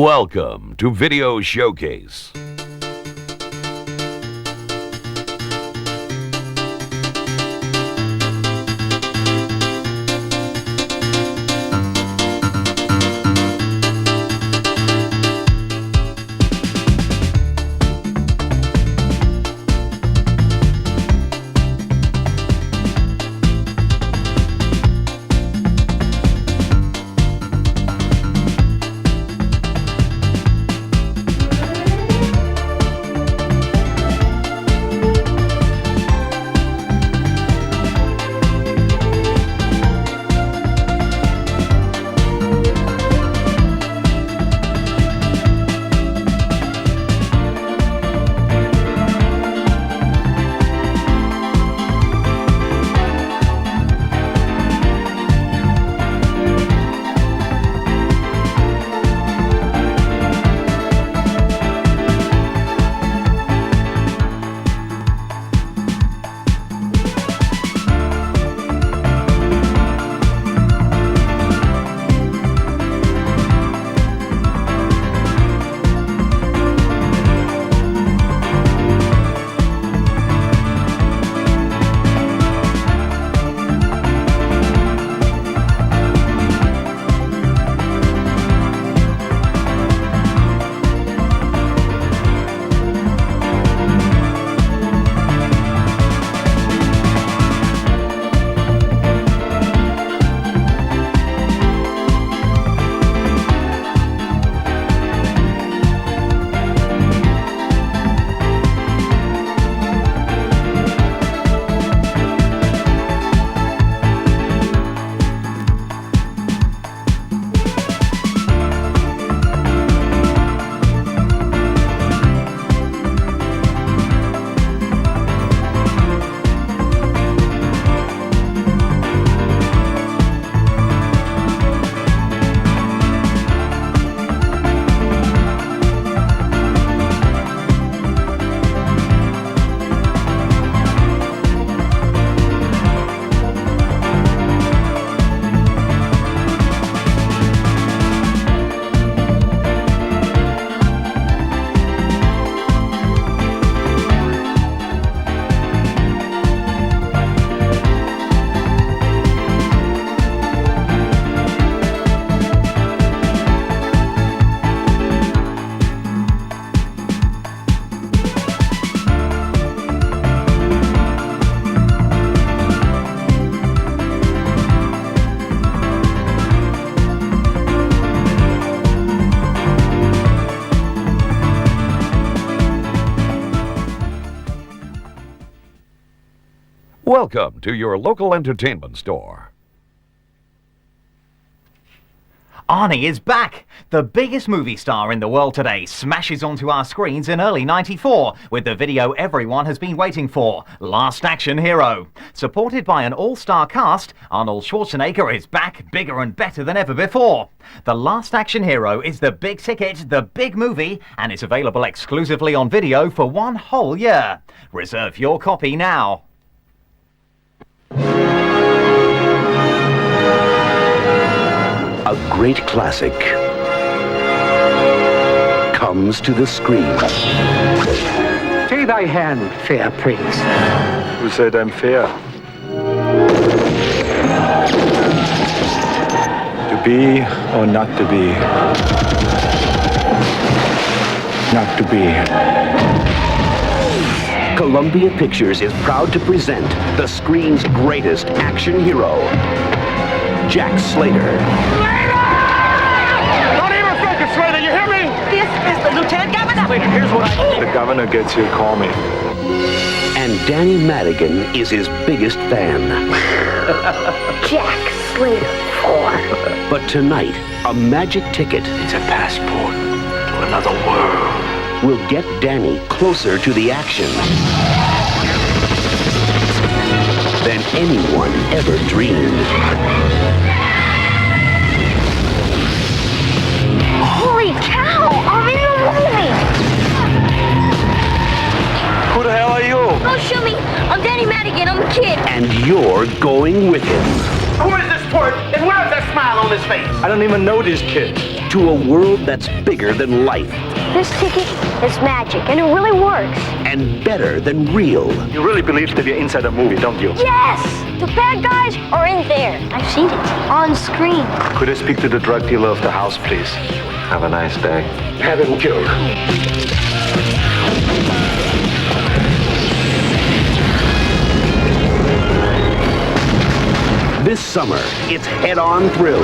Welcome to Video Showcase. Welcome to your local entertainment store. Arnie is back! The biggest movie star in the world today smashes onto our screens in early '94 with the video everyone has been waiting for, Last Action Hero. Supported by an all-star cast, Arnold Schwarzenegger is back bigger and better than ever before. The Last Action Hero is the big ticket, the big movie, and it's available exclusively on video for 1 whole year. Reserve your copy now. A great classic comes to the screen. Take thy hand, fair prince. Who said I'm fair? To be or not to be? Not to be. Columbia Pictures is proud to present the screen's greatest action hero, Jack Slater. Don't even focus, Slater, you hear me? This is the Lieutenant Governor. Slater, here's what I think. The governor gets here, call me. And Danny Madigan is his biggest fan. Jack Slater 4. But tonight, a magic ticket It's a passport to another world. will get Danny closer to the action than anyone ever dreamed. Holy cow! I'm in the movie! Who the hell are you? Don't shoot me! I'm Danny Madigan, I'm a kid! And you're going with him. Who is this twerp? And where is that smile on his face? I don't even know this kid. to a world that's bigger than life This ticket is magic, and it really works. and better than real. You really believe that you're inside a movie, don't you? Yes! The bad guys are in there. I've seen it on screen. Could I speak to the drug dealer of the house, please? Have a nice day. Have him killed. This summer, it's head-on thrills.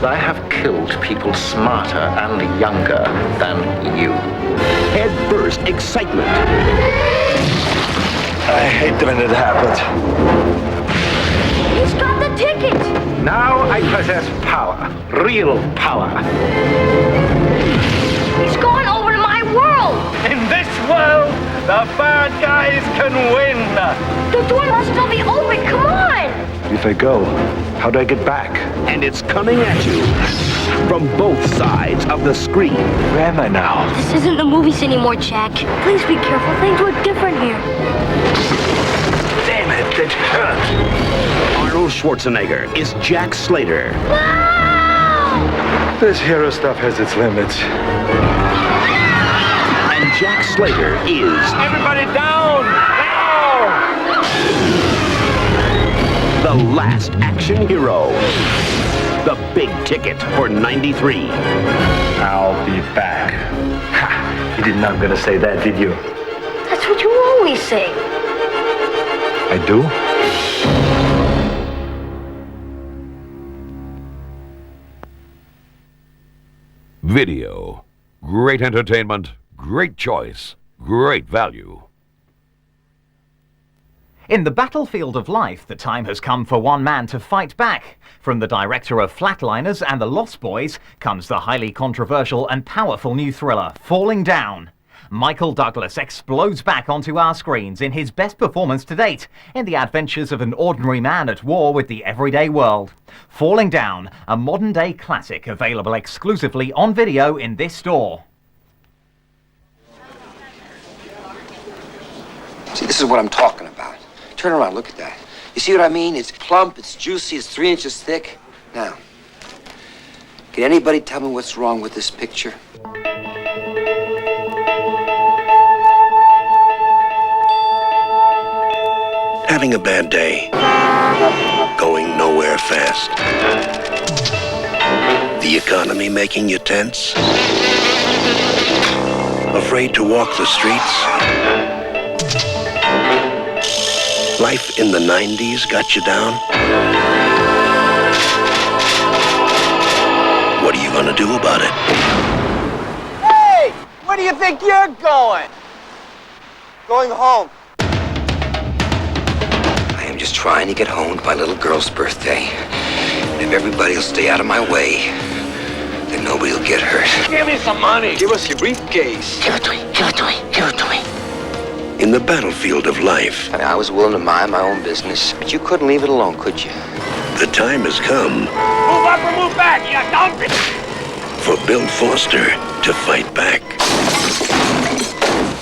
I have killed people smarter and younger than you. Head-first excitement. I hate when it happens. He's got the ticket! Now I possess power. Real power. He's going over to my world! In this world, the bad guys can win. The door must still be open, come on! If I go, how do I get back? And it's coming at you from both sides of the screen. Where am I now? This isn't the movies anymore, Jack. Please be careful, things look different here. Damn it, it hurts. Arnold Schwarzenegger is Jack Slater. This hero stuff has its limits. And Jack Slater is Everybody down! Now! the last action hero. The big ticket for '93. I'll be back. Ha! You did not gonna say that, did you? That's what you always say. I do? Video. Great entertainment, great choice, great value. In the battlefield of life, the time has come for one man to fight back. From the director of Flatliners and The Lost Boys comes the highly controversial and powerful new thriller, Falling Down. Michael Douglas explodes back onto our screens in his best performance to date in the adventures of an ordinary man at war with the everyday world. Falling Down, a modern-day classic available exclusively on video in this store. See, this is what I'm talking about. Turn around, look at that. You see what I mean? It's plump, it's juicy, it's 3 inches thick. Now, can anybody tell me what's wrong with this picture? Having a bad day. Going nowhere fast. The economy making you tense. Afraid to walk the streets. Life in the 90's got you down. What are you gonna do about it? Hey! Where do you think you're going? Going home. I am just trying to get home to my little girl's birthday. And if everybody will stay out of my way, then nobody will get hurt. Give me some money. Give us your briefcase. Give it to me, give it to me, give it to me. In the battlefield of life, I mean, I was willing to mind my own business, but you couldn't leave it alone, could you? the time has come Move up or move back, you donkey! for Bill Foster to fight back.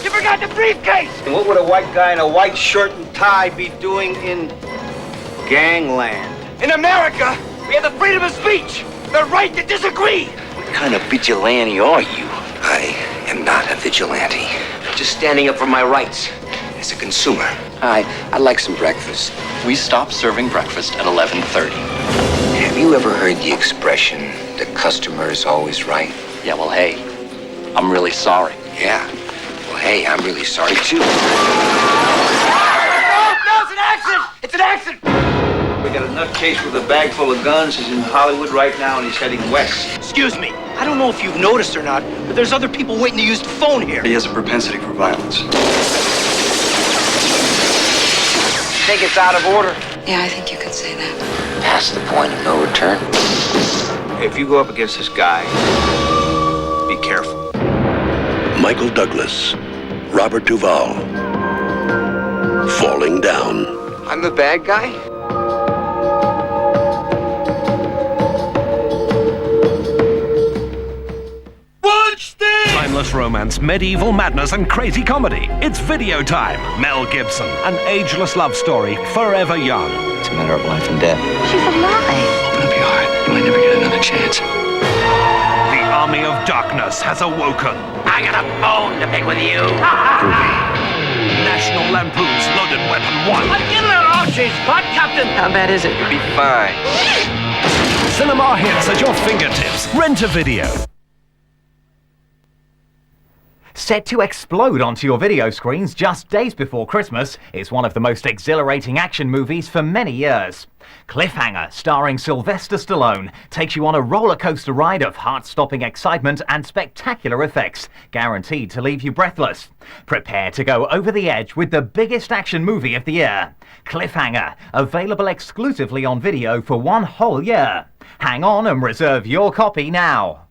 You forgot the briefcase! And what would a white guy in a white shirt and tie be doing in gangland? In America, we have the freedom of speech, the right to disagree. What kind of vigilante are you? I am not a vigilante. Just standing up for my rights as a consumer. I'd like some breakfast. We stopped serving breakfast at 11:30. Have you ever heard the expression, the customer is always right? Yeah, well, hey, I'm really sorry. Yeah. Well, hey, I'm really sorry, too. No, it's an accident! It's an accident! We got a nutcase with a bag full of guns. He's in Hollywood right now, and he's heading west. Excuse me. I don't know if you've noticed or not, but there's other people waiting to use the phone here. He has a propensity for violence. Think it's out of order? Yeah, I think you could say that. Past the point of no return. If you go up against this guy, be careful. Michael Douglas, Robert Duvall, Falling Down. I'm the bad guy? Timeless romance, medieval madness, and crazy comedy. It's video time. Mel Gibson, an ageless love story, forever young. It's a matter of life and death. She's alive. Open up your heart. You might never get another chance. darkness has awoken. I got a bone to pick with you. National Lampoon's Loaded Weapon 1. Get it out, she's hot, Captain. How bad is it? You'll be fine. Cinema hits at your fingertips. Rent a video. Set to explode onto your video screens just days before Christmas, it's one of the most exhilarating action movies for many years. Cliffhanger, starring Sylvester Stallone, takes you on a roller coaster ride of heart-stopping excitement and spectacular effects, guaranteed to leave you breathless. Prepare to go over the edge with the biggest action movie of the year. Cliffhanger, available exclusively on video for 1 whole year. Hang on and reserve your copy now.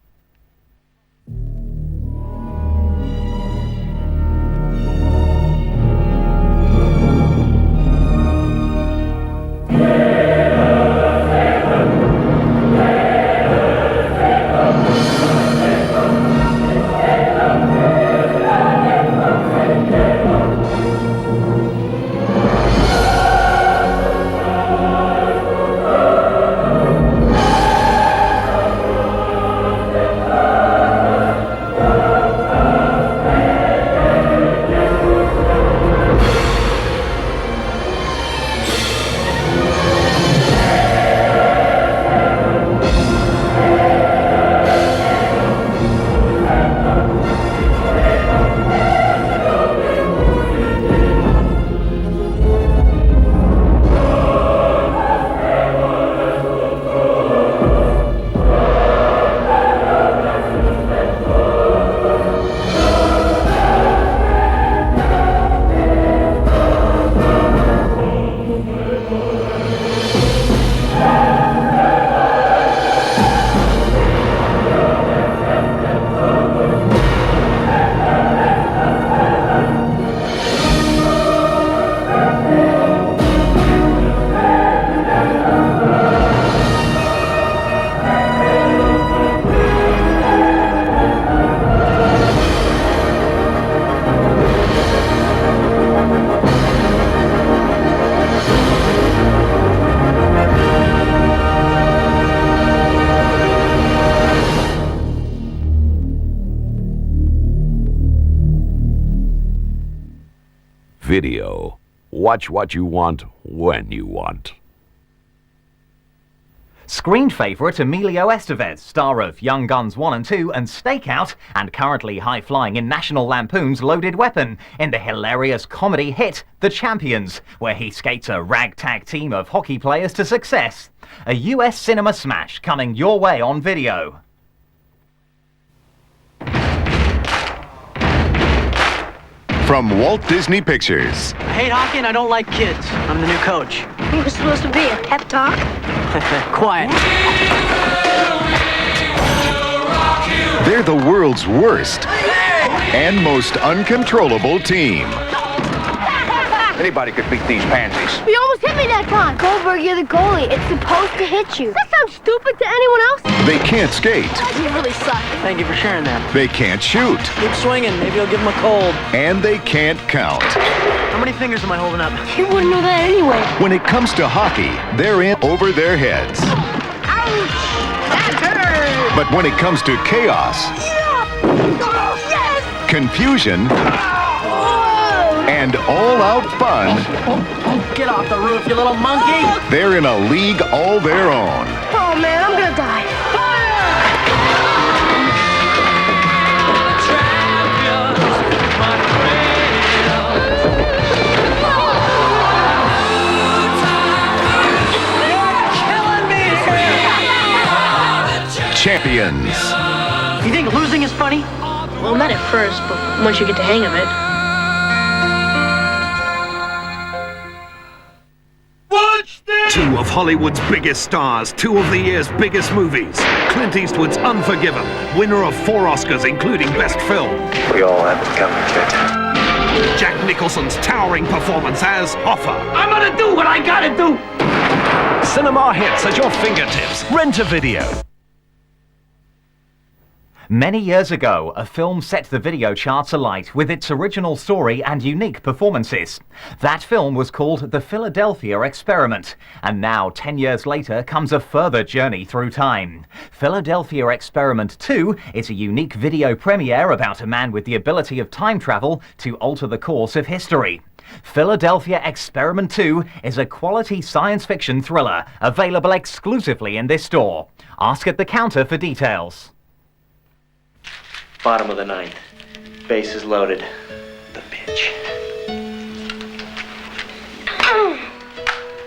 Video. Watch what you want, when you want. Screen favourite Emilio Estevez, star of Young Guns 1 and 2 and Stakeout, and currently high-flying in National Lampoon's Loaded Weapon, in the hilarious comedy hit The Champions, where he skates a ragtag team of hockey players to success. A US cinema smash coming your way on video. From Walt Disney Pictures. I hate hockey and I don't like kids. I'm the new coach. It was supposed to be a pep talk. Quiet. They're the world's worst and most uncontrollable team. Anybody could beat these pansies. You almost hit me that time. Goldberg, you're the goalie. It's supposed to hit you. That sounds stupid to anyone else. They can't skate. You really suck. Thank you for sharing that. They can't shoot. Keep swinging. Maybe I'll give him a cold. And they can't count. How many fingers am I holding up? You wouldn't know that anyway. When it comes to hockey, they're in over their heads. Ouch! That hurt! But when it comes to chaos, Yes! confusion, and all-out fun, Get off the roof, you little monkey! they're in a league all their own. Oh man, I'm gonna die. Champions. You think losing is funny? Well, not at first, but once you get the hang of it. Two of Hollywood's biggest stars, two of the year's biggest movies. Clint Eastwood's Unforgiven, winner of 4 Oscars, including Best Film. We all have it coming, kid. Jack Nicholson's towering performance as Hoffa. I'm gonna do what I gotta do. Cinema hits at your fingertips. Rent a video. Many years ago, a film set the video charts alight with its original story and unique performances. That film was called The Philadelphia Experiment, and now 10 years later comes a further journey through time. Philadelphia Experiment 2 is a unique video premiere about a man with the ability of time travel to alter the course of history. Philadelphia Experiment 2 is a quality science fiction thriller available exclusively in this store. Ask at the counter for details. Bottom of the ninth. Base is loaded. The pitch.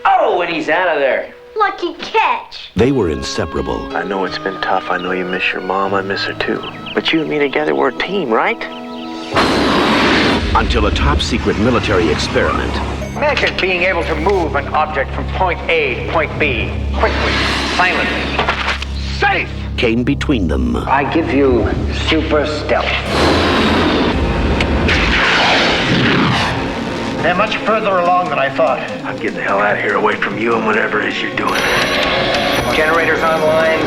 Oh, and he's out of there. Lucky catch. They were inseparable. I know it's been tough. I know you miss your mom. I miss her too. But you and me together, we're a team, right? Until a top-secret military experiment. Imagine being able to move an object from point A to point B quickly, silently, safe. Came between them. I give you super stealth. They're much further along than I thought. I'll get the hell out of here, away from you and whatever it is you're doing. Generators online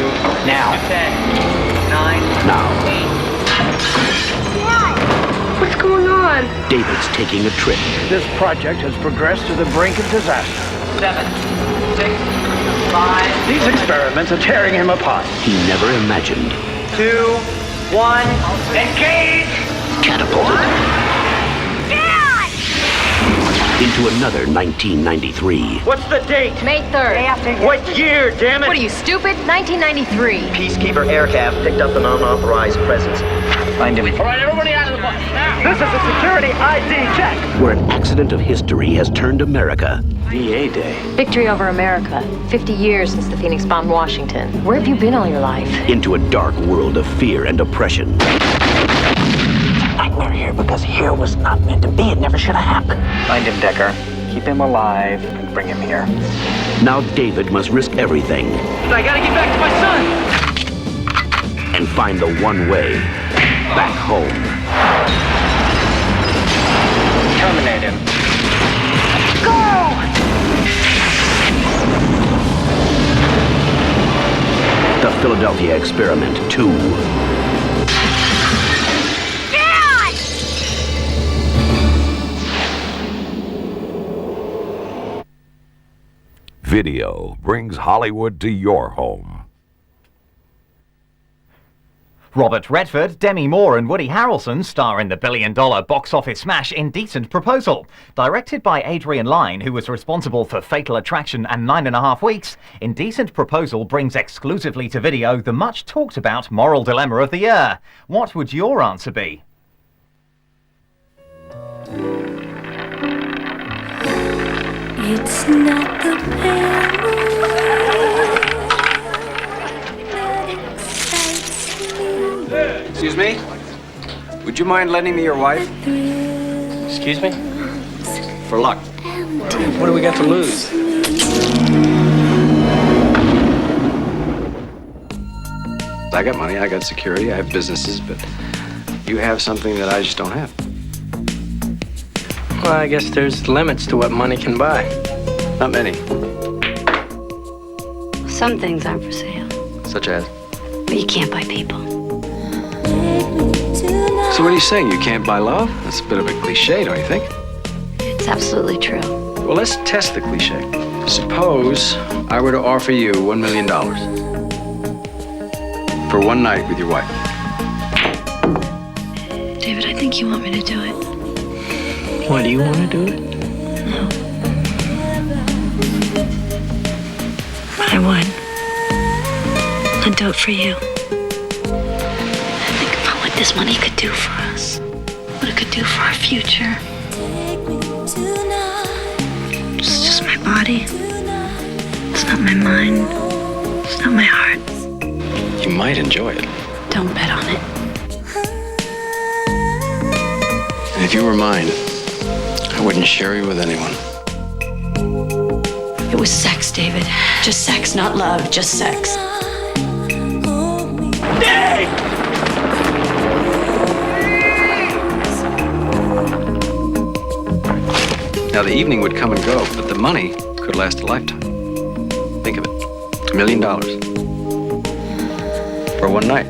now. 10, 9, Now. 8. What's going on? David's taking a trip. This project has progressed to the brink of disaster. 7, 6, 5. These experiments are tearing him apart. He never imagined. 2, 1, engage! Catapulted. Into another 1993. What's the date? May 3rd. What year, damn it? What are you, stupid? 1993. Peacekeeper aircraft picked up an unauthorized presence. Find him. All right, everybody out of the bus now. This is a security ID check. Where an accident of history has turned America. VA Day. Victory over America. 50 years since the Phoenix bombed Washington. Where have you been all your life? Into a dark world of fear and oppression. Nightmare here because here was not meant to be. It never should have happened. Find him, Decker. Keep him alive and bring him here. Now David must risk everything. I gotta get back to my son! And find the one way back home. Terminate him. Go! The Philadelphia Experiment 2. Video brings Hollywood to your home. Robert Redford, Demi Moore and Woody Harrelson star in the billion-dollar box office smash Indecent Proposal. Directed by Adrian Lyne, who was responsible for Fatal Attraction and 9.5 Weeks, Indecent Proposal brings exclusively to video the much-talked-about moral dilemma of the year. What would your answer be? It's not the pale moon that excites me. Excuse me? Would you mind lending me your wife? Excuse me? For luck. What do we got to lose? I got money, I got security, I have businesses, but you have something that I just don't have. Well, I guess there's limits to what money can buy. Not many. Some things aren't for sale. Such as? But you can't buy people. So what are you saying? You can't buy love? That's a bit of a cliche, don't you think? It's absolutely true. Well, let's test the cliche. Suppose I were to offer you $1 million for one night with your wife. David, I think you want me to do it. Why, do you want to do it? No. But I would. I'd do it for you. Think about what this money could do for us. What it could do for our future. It's just my body. It's not my mind. It's not my heart. You might enjoy it. Don't bet on it. And if you were mine, I wouldn't share you with anyone. It was sex, David. Just sex, not love. Just sex. Hey! Now, the evening would come and go, but the money could last a lifetime. Think of it. $1 million. For one night.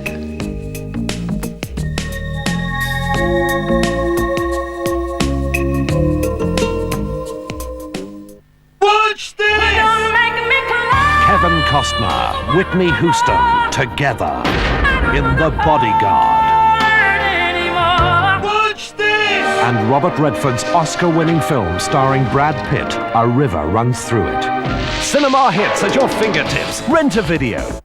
Whitney Houston together in The Bodyguard. And Robert Redford's Oscar-winning film starring Brad Pitt, A River Runs Through It. Cinema hits at your fingertips. Rent a video.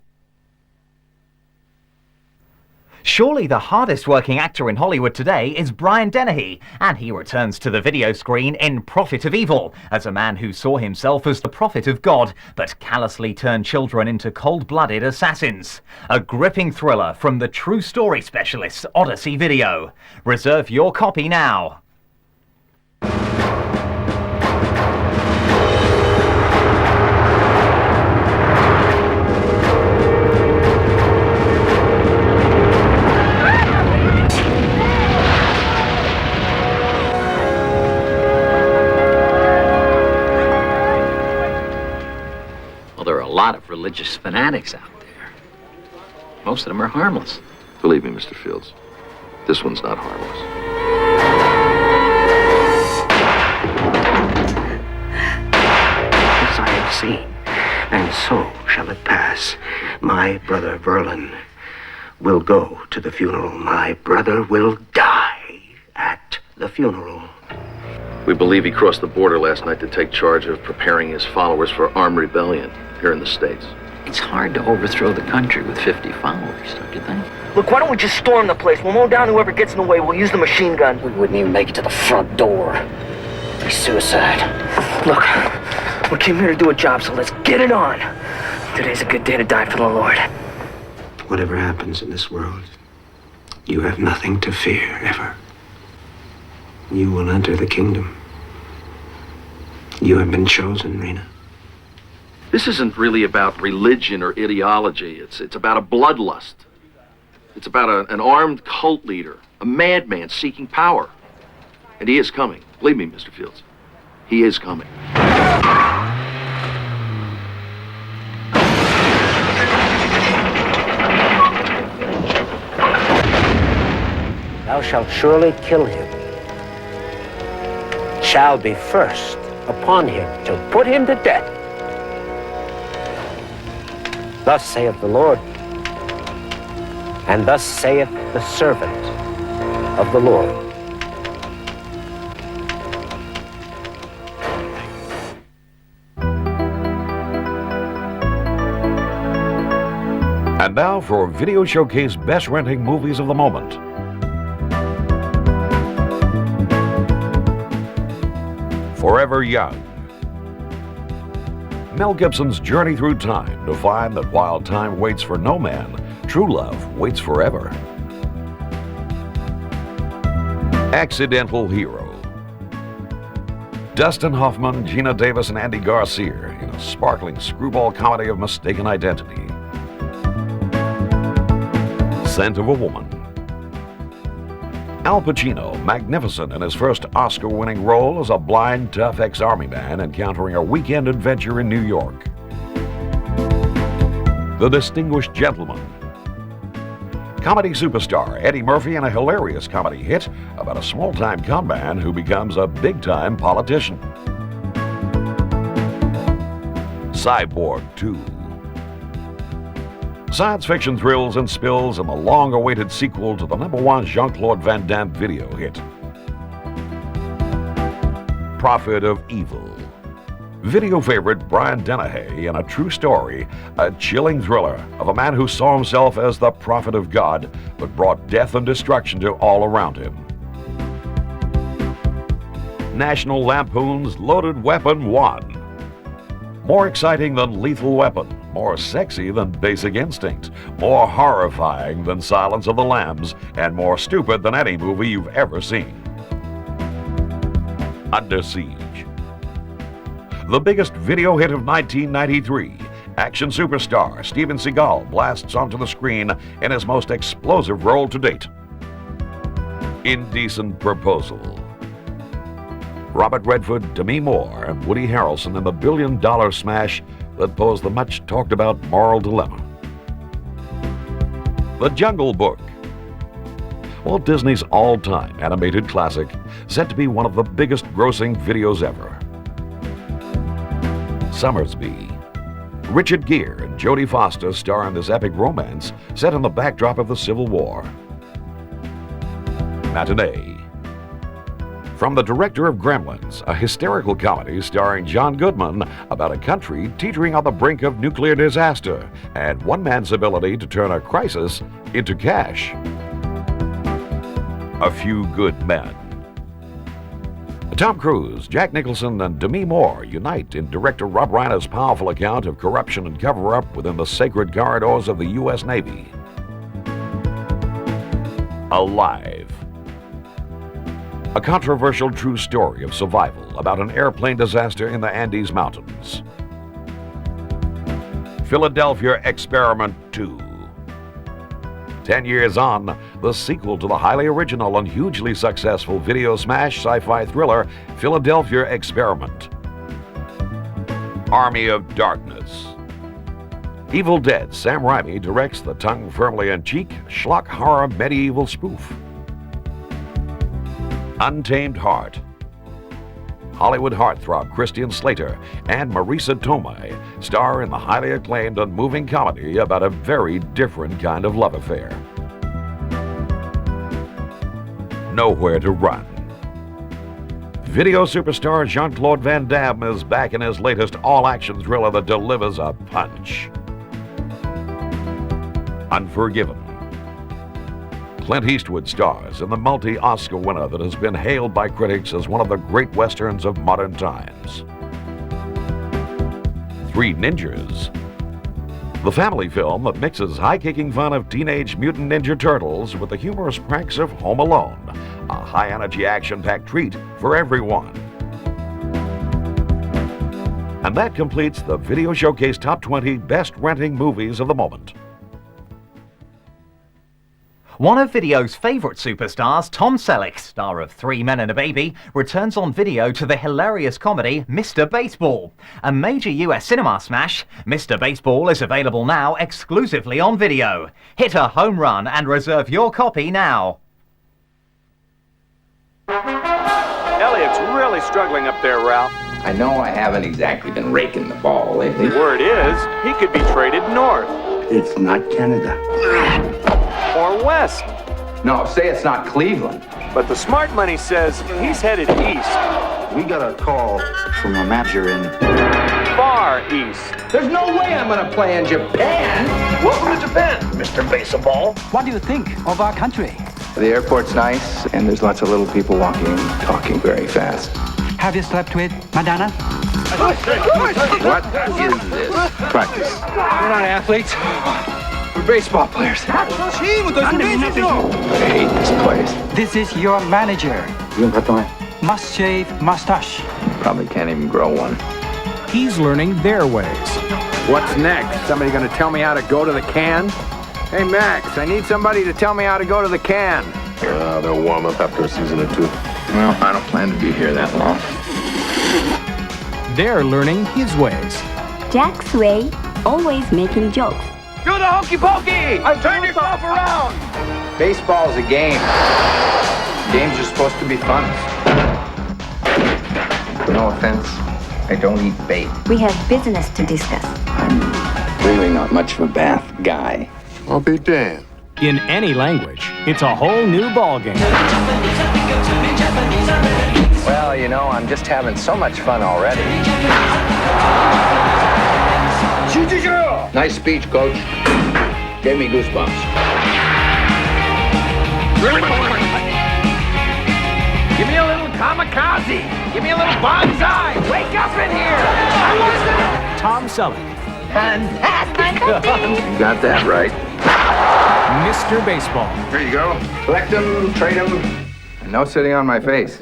Surely the hardest working actor in Hollywood today is Brian Dennehy, and he returns to the video screen in Prophet of Evil, as a man who saw himself as the prophet of God, but callously turned children into cold-blooded assassins. A gripping thriller from the true story specialists Odyssey Video. Reserve your copy now. A lot of religious fanatics out there. Most of them are harmless. Believe me, Mr. Fields, this one's not harmless. This I have seen, and so shall it pass. My brother Verlin will go to the funeral. My brother will die at the funeral. We believe he crossed the border last night to take charge of preparing his followers for armed rebellion here in the States. It's hard to overthrow the country with 50 followers, don't you think? Look, why don't we just storm the place? We'll mow down whoever gets in the way. We'll use the machine gun. We wouldn't even make it to the front door. It'd be suicide. Look, we came here to do a job, so let's get it on. Today's a good day to die for the Lord. Whatever happens in this world, you have nothing to fear, ever. You will enter the kingdom. You have been chosen, Rena. This isn't really about religion or ideology. It's about a bloodlust. It's about an armed cult leader, a madman seeking power. And he is coming. Believe me, Mr. Fields. He is coming. Thou shalt surely kill him. Shall be first upon him to put him to death. Thus saith the Lord, and thus saith the servant of the Lord. And now for Video Showcase Best Renting Movies of the Moment. Forever Young. Mel Gibson's journey through time to find that while time waits for no man, true love waits forever. Accidental Hero. Dustin Hoffman, Gina Davis, and Andy Garcia in a sparkling screwball comedy of mistaken identity. Scent of a Woman. Al Pacino, magnificent in his first Oscar-winning role as a blind, tough ex-army man encountering a weekend adventure in New York. The Distinguished Gentleman. Comedy superstar Eddie Murphy in a hilarious comedy hit about a small-time con man who becomes a big-time politician. Cyborg 2. Science fiction thrills and spills in the long-awaited sequel to the #1 Jean-Claude Van Damme video hit. Prophet of Evil. Video favorite Brian Dennehy in a true story, a chilling thriller of a man who saw himself as the prophet of God, but brought death and destruction to all around him. National Lampoon's Loaded Weapon 1. More exciting than Lethal Weapon, more sexy than Basic Instinct, more horrifying than Silence of the Lambs, and more stupid than any movie you've ever seen. Under Siege. The biggest video hit of 1993, action superstar Steven Seagal blasts onto the screen in his most explosive role to date. Indecent Proposal. Robert Redford, Demi Moore, and Woody Harrelson in the billion-dollar smash that posed the much-talked-about moral dilemma. The Jungle Book. Walt Disney's all-time animated classic, set to be one of the biggest grossing videos ever. Summersby. Richard Gere and Jodie Foster star in this epic romance set in the backdrop of the Civil War. Matinee. From the director of Gremlins, a hysterical comedy starring John Goodman about a country teetering on the brink of nuclear disaster and one man's ability to turn a crisis into cash. A Few Good Men. Tom Cruise, Jack Nicholson, and Demi Moore unite in director Rob Reiner's powerful account of corruption and cover-up within the sacred corridors of the U.S. Navy. Alive. A controversial true story of survival about an airplane disaster in the Andes Mountains. Philadelphia Experiment 2. 10 years on, the sequel to the highly original and hugely successful video smash sci-fi thriller Philadelphia Experiment. Army of Darkness. Evil Dead Sam Raimi directs the tongue firmly in cheek schlock horror medieval spoof. Untamed Heart. Hollywood heartthrob Christian Slater and Marisa Tomei star in the highly acclaimed and moving comedy about a very different kind of love affair. Nowhere to Run. Video superstar Jean-Claude Van Damme is back in his latest all-action thriller that delivers a punch. Unforgiven. Clint Eastwood stars in the multi-Oscar winner that has been hailed by critics as one of the great westerns of modern times. Three Ninjas. The family film that mixes high-kicking fun of Teenage Mutant Ninja Turtles with the humorous pranks of Home Alone, a high-energy action-packed treat for everyone. And that completes the Video Showcase Top 20 Best Renting Movies of the Moment. One of video's favourite superstars, Tom Selleck, star of 3 Men and a Baby, returns on video to the hilarious comedy Mr. Baseball. A major US cinema smash, Mr. Baseball is available now exclusively on video. Hit a home run and reserve your copy now. Elliot's really struggling up there, Ralph. I know I haven't exactly been raking the ball lately. Word is, he could be traded north. It's not Canada. Or west. No, say it's not Cleveland. But the smart money says he's headed east. We got a call from a manager in Far east. There's no way I'm gonna play in Japan. Welcome to Japan, Mr. Baseball. What do you think of our country? The airport's nice, and there's lots of little people walking and talking very fast. Have you slept with Madonna? What is this? Practice. We're not athletes. We're baseball players. I hate this place. This is your manager. Must shave mustache. Probably can't even grow one. He's learning their ways. What's next? Somebody gonna tell me how to go to the can? Hey, Max, I need somebody to tell me how to go to the can. They'll warm up after a season or two. Well, I don't plan to be here that long. They're learning his ways. Jack's way, always making jokes. Do the hokey pokey! Turn yourself around! Baseball's a game. Games are supposed to be fun. No offense, I don't eat bait. We have business to discuss. I'm really not much of a bath guy. I'll be damned. In any language, it's a whole new ballgame. Well, you know, I'm just having so much fun already. Nice speech, Coach. Gave me goosebumps. Give me a little kamikaze! Give me a little bonsai! Wake up in here! Tom Selleck. Fantastic! You got that right. Mr. Baseball. Here you go. Collect them, trade them, and no sitting on my face.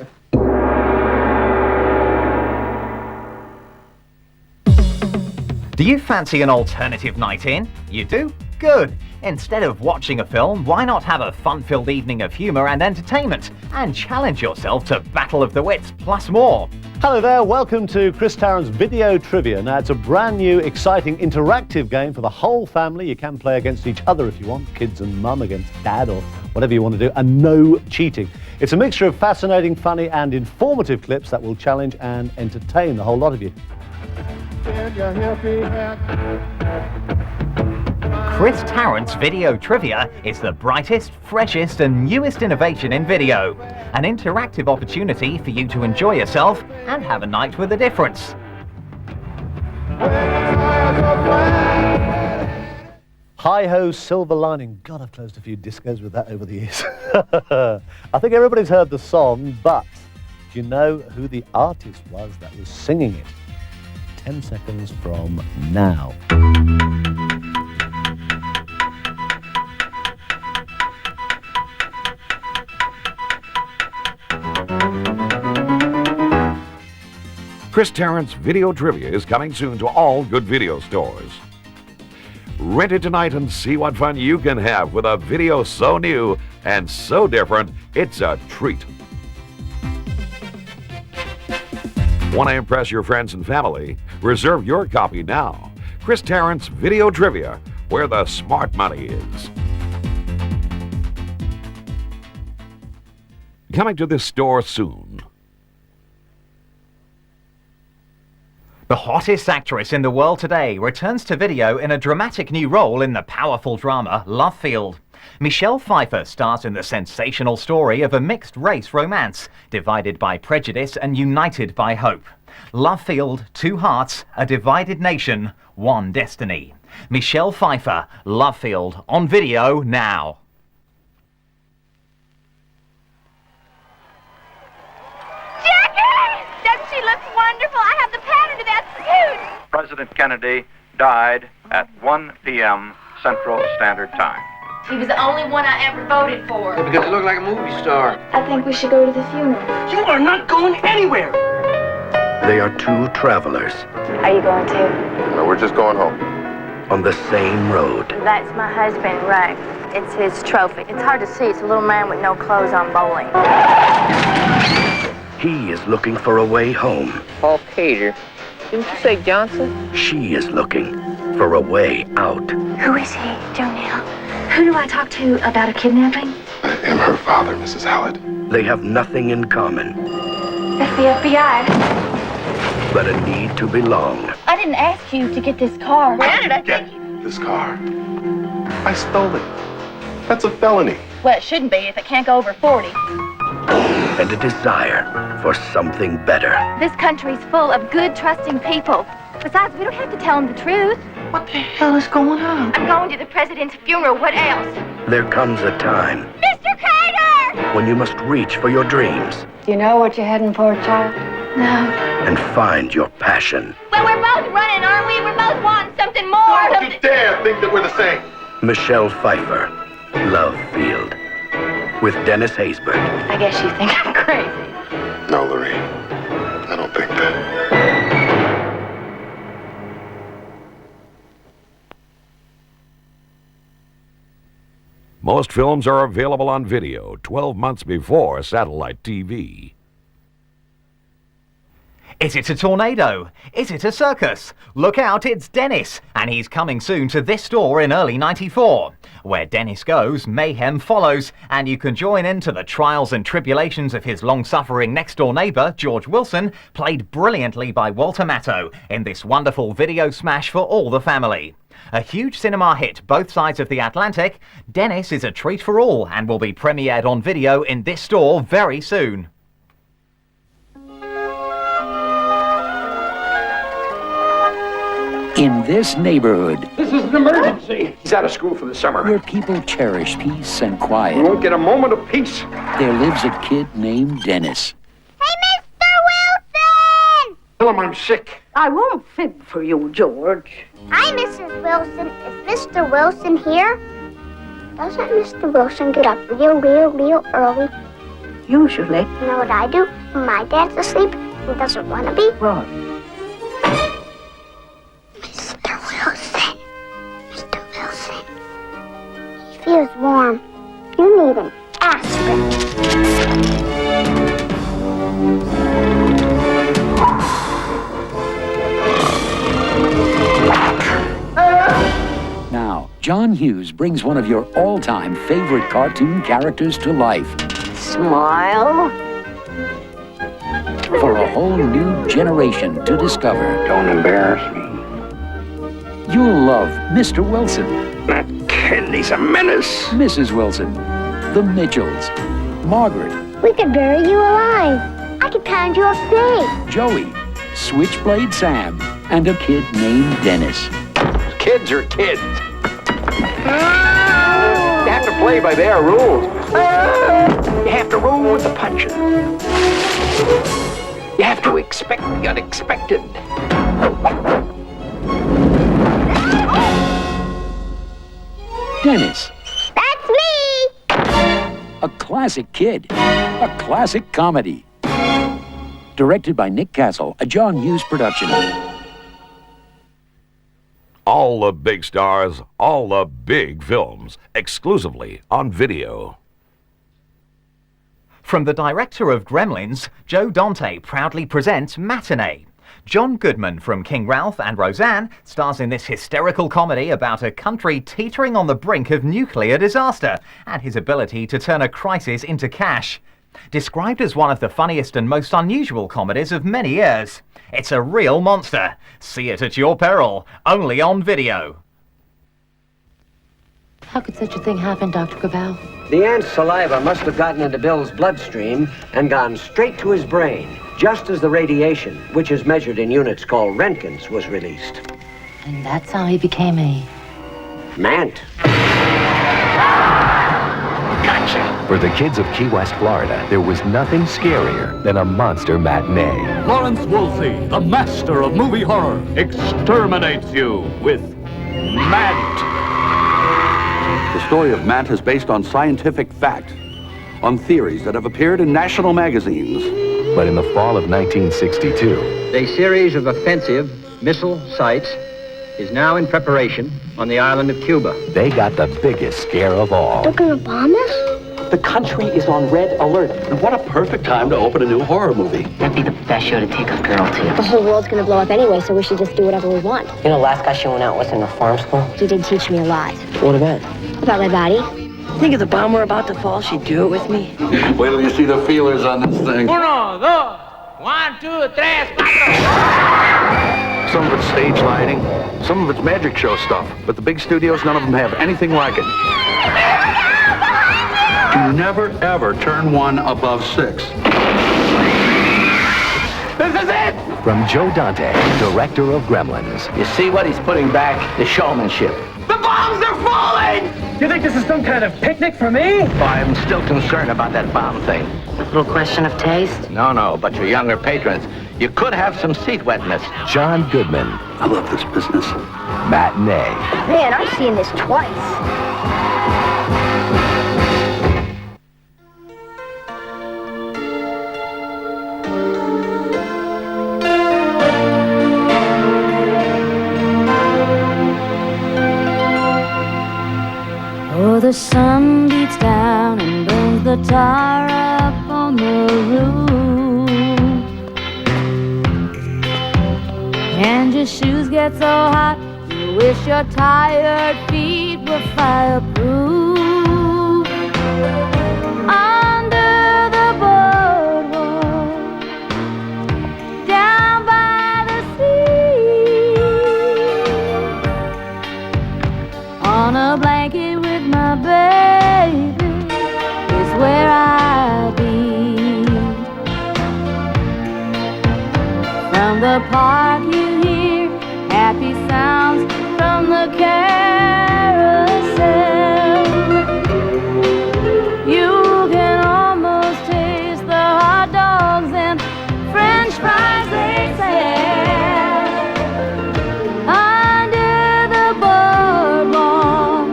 Do you fancy an alternative night in? You do? Good. Instead of watching a film, why not have a fun-filled evening of humour and entertainment and challenge yourself to Battle of the Wits plus more? Hello there, welcome to Chris Tarrant's Video Trivia. Now, it's a brand new, exciting, interactive game for the whole family. You can play against each other if you want, kids and mum against dad or whatever you want to do, and no cheating. It's a mixture of fascinating, funny and informative clips that will challenge and entertain the whole lot of you. Chris Tarrant's video trivia is the brightest, freshest and newest innovation in video. An interactive opportunity for you to enjoy yourself and have a night with a difference. Hi-ho, silver lining. God, I've closed a few discos with that over the years. I think everybody's heard the song, but do you know who the artist was that was singing it? 10 seconds from now. Chris Tarrant's video trivia is coming soon to all good video stores. Rent it tonight and see what fun you can have with a video so new and so different, it's a treat. Want to impress your friends and family? Reserve your copy now. Chris Tarrant's video trivia, where the smart money is. Coming to this store soon. The hottest actress in the world today returns to video in a dramatic new role in the powerful drama Love Field. Michelle Pfeiffer stars in the sensational story of a mixed-race romance, divided by prejudice and united by hope. Love Field, two hearts, a divided nation, one destiny. Michelle Pfeiffer, Love Field, on video now. Doesn't she look wonderful? I have the pattern to that suit. President Kennedy died at 1 p.m. Central Standard Time. He was the only one I ever voted for. Yeah, because he looked like a movie star. I think we should go to the funeral. You are not going anywhere. They are two travelers Are you going to? No, we're just going home. on the same road. That's my husband, Ray. It's his trophy. It's hard to see. It's a little man with no clothes on bowling. He is looking for a way home. Paul Cater. Didn't you say Johnson? She is looking for a way out. Who is he, Jonelle? Who do I talk to about a kidnapping? I am her father, Mrs. Hallett. They have nothing in common, That's the FBI. but a need to belong. I didn't ask you to get this car. Where did I take you? This car. I stole it. That's a felony. Well, it shouldn't be if it can't go over 40. And a desire for something better. This country's full of good, trusting people. Besides, we don't have to tell them the truth. What the hell is going on? I'm going to the president's funeral. What else? There comes a time Mr. Cater! when you must reach for your dreams Do you know what you're heading for, child? No. and find your passion. Well, we're both running, aren't we? We're both wanting something more. Don't you dare think that we're the same. Michelle Pfeiffer, Love Field, with Dennis Haysbert. I guess you think I'm crazy. No, Lorraine. I don't think that. Most films are available on video 12 months before satellite TV. Is it a tornado? Is it a circus? Look out, it's Dennis, and he's coming soon to this store in early '94. Where Dennis goes, mayhem follows, and you can join into the trials and tribulations of his long-suffering next-door neighbour, George Wilson, played brilliantly by Walter Matthau in this wonderful video smash for all the family. A huge cinema hit both sides of the Atlantic, Dennis is a treat for all and will be premiered on video in this store very soon. In this neighborhood, This is an emergency. He's out of school for the summer. where people cherish peace and We quiet, won't get a moment of peace. there lives a kid named Dennis. Tell him I'm sick. I won't fib for you, George. Hi, Mrs. Wilson. Is Mr. Wilson here? Doesn't Mr. Wilson get up real early? Usually. You know what I do? When my dad's asleep and doesn't want to be? What? Mr. Wilson. Mr. Wilson. He feels warm. You need an aspirin. Now, John Hughes brings one of your all-time favorite cartoon characters to life. Smile. for a whole new generation to discover. Don't embarrass me. You'll love Mr. Wilson. That kid, he's a menace. Mrs. Wilson. The Mitchells. Margaret. We could bury you alive. I could pound you up big. Joey. Switchblade Sam. And a kid named Dennis. Kids are kids. You have to play by their rules. You have to roll with the punches. You have to expect the unexpected. Dennis. That's me! A classic kid. A classic comedy. Directed by Nick Castle, a John Hughes production. All the big stars, all the big films, exclusively on video. From the director of Gremlins, Joe Dante proudly presents Matinee. John Goodman from King Ralph and Roseanne stars in this hysterical comedy about a country teetering on the brink of nuclear disaster and his ability to turn a crisis into cash. Described as one of the funniest and most unusual comedies of many years. It's a real monster. See it at your peril, only on video. How could such a thing happen, Dr. Gravel? The ant's saliva must have gotten into Bill's bloodstream and gone straight to his brain, just as the radiation, which is measured in units called Roentgens, was released. And that's how he became a... Mant. Gotcha. For the kids of Key West, Florida, there was nothing scarier than a monster matinee. Lawrence Wolfe, the master of movie horror, exterminates you with Mant. The story of Mant is based on scientific fact, on theories that have appeared in national magazines. But in the fall of 1962, A series of offensive missile sites is now in preparation on the island of Cuba. they got the biggest scare of all. They're gonna bomb us? The country is on red alert. And what a perfect time to open a new horror movie. That'd be the best show to take a girl to. The whole world's gonna blow up anyway, so we should just do whatever we want. You know, last guy she went out with in the farm school? You did teach me a lot. What about? About my body. Think if the bomb were about to fall, she'd do it with me. Wait till you see the feelers on this thing. Uno, dos, 1, 2, 3, 4. Some of it's stage lighting, some of it's magic show stuff, but the big studios, none of them have anything like it. You never, ever turn one above 6. This is it! From Joe Dante, director of Gremlins. You see what he's putting back? The showmanship. The bombs are falling! You think this is some kind of picnic for me? Oh, I'm still concerned about that bomb thing. A little question of taste? No, but your younger patrons, you could have some seat wetness. John Goodman. I love this business. Matinee. Man, I've seen this twice. Oh, the sun beats down and burns the tar up on the roof, and your shoes get so hot you wish your tired feet were fireproof. Under the boardwalk, down by the sea, on a blanket with my baby is where I be. From the park you hear happy sounds from the carousel. You can almost taste the hot dogs and French fries they sell. Under the boardwalk,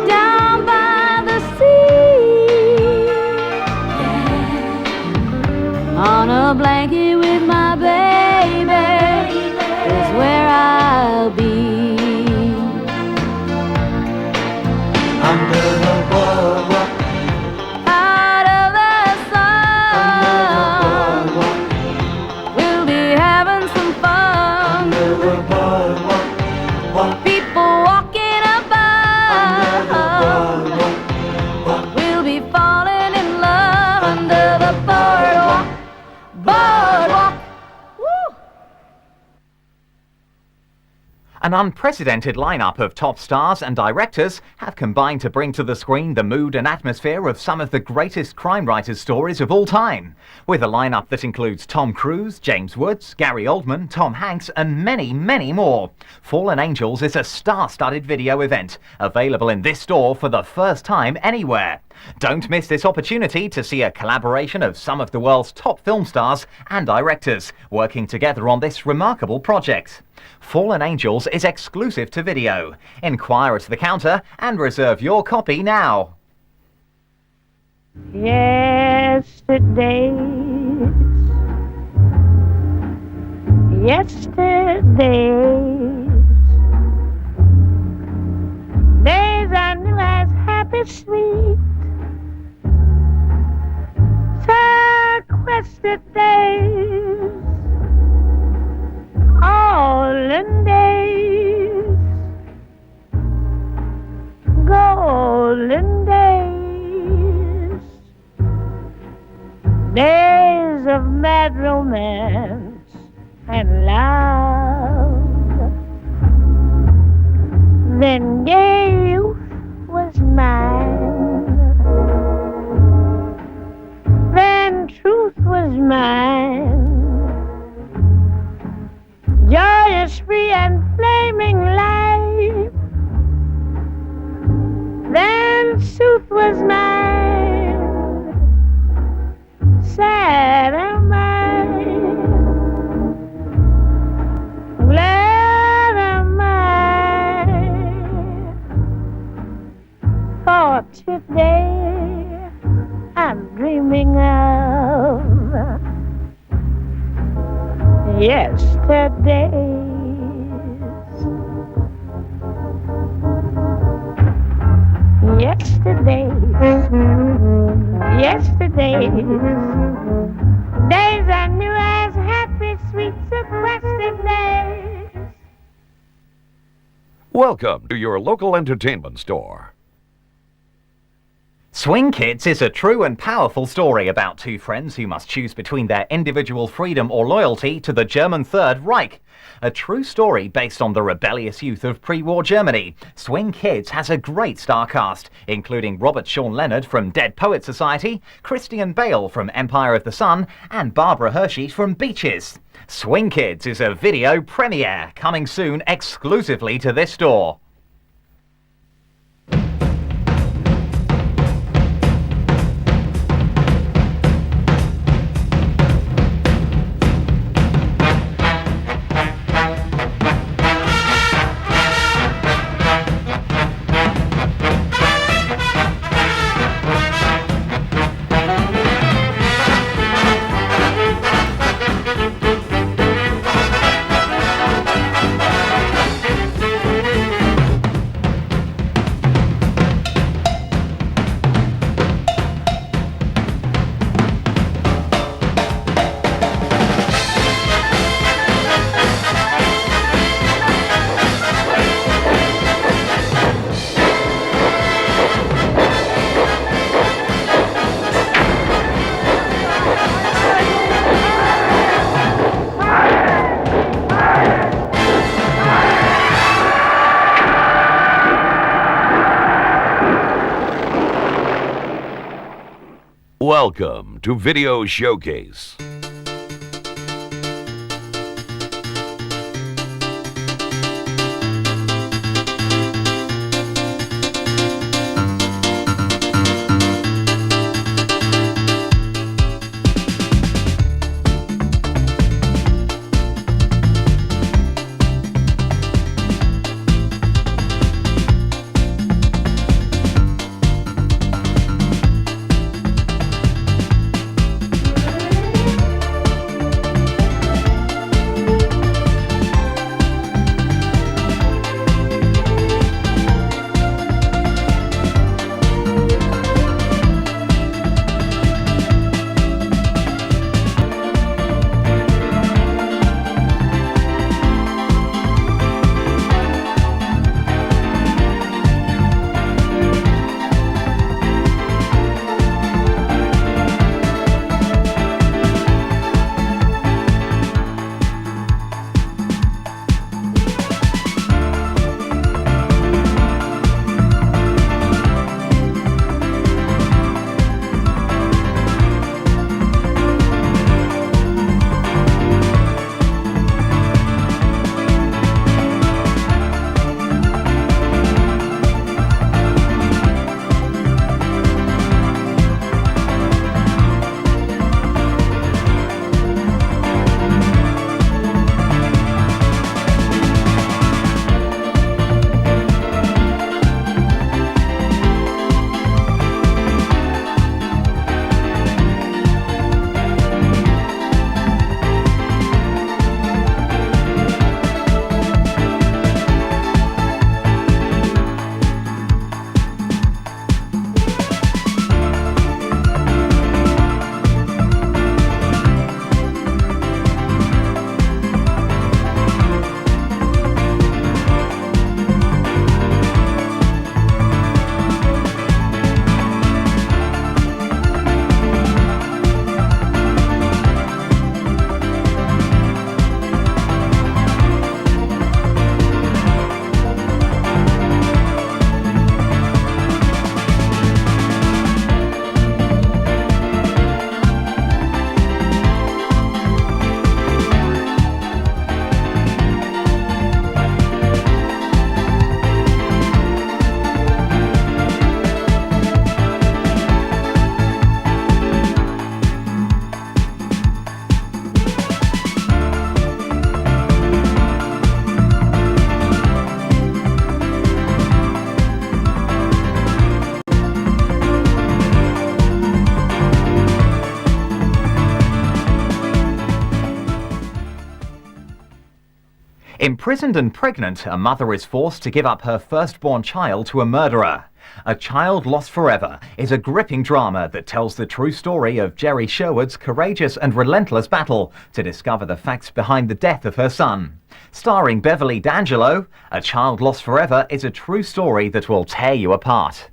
down by the sea, on a blanket with my baby. An unprecedented lineup of top stars and directors have combined to bring to the screen the mood and atmosphere of some of the greatest crime writers' stories of all time, with a lineup that includes Tom Cruise, James Woods, Gary Oldman, Tom Hanks, and many, many more. Fallen Angels is a star-studded video event, available in this store for the first time anywhere. Don't miss this opportunity to see a collaboration of some of the world's top film stars and directors working together on this remarkable project. Fallen Angels is exclusive to video. Inquire at the counter and reserve your copy now. Yesterdays, days I knew as happy, sweet, sequestered days, olden days, golden days, days of mad romance and love. Then gay youth was mine, then truth was mine, joyous, free, and flaming life. Then sooth was mine, sad am I, glad am I, for today I'm dreaming of yesterdays. Yesterdays, days I knew as happy, sweet, sequestered days. Welcome to your local entertainment store. Swing Kids is a true and powerful story about two friends who must choose between their individual freedom or loyalty to the German Third Reich. A true story based on the rebellious youth of pre-war Germany. Swing Kids has a great star cast, including Robert Sean Leonard from Dead Poets Society, Christian Bale from Empire of the Sun, and Barbara Hershey from Beaches. Swing Kids is a video premiere, coming soon exclusively to this store. Welcome to Video Showcase. Imprisoned and pregnant, a mother is forced to give up her firstborn child to a murderer. A Child Lost Forever is a gripping drama that tells the true story of Jerry Sherwood's courageous and relentless battle to discover the facts behind the death of her son. Starring Beverly D'Angelo, A Child Lost Forever is a true story that will tear you apart.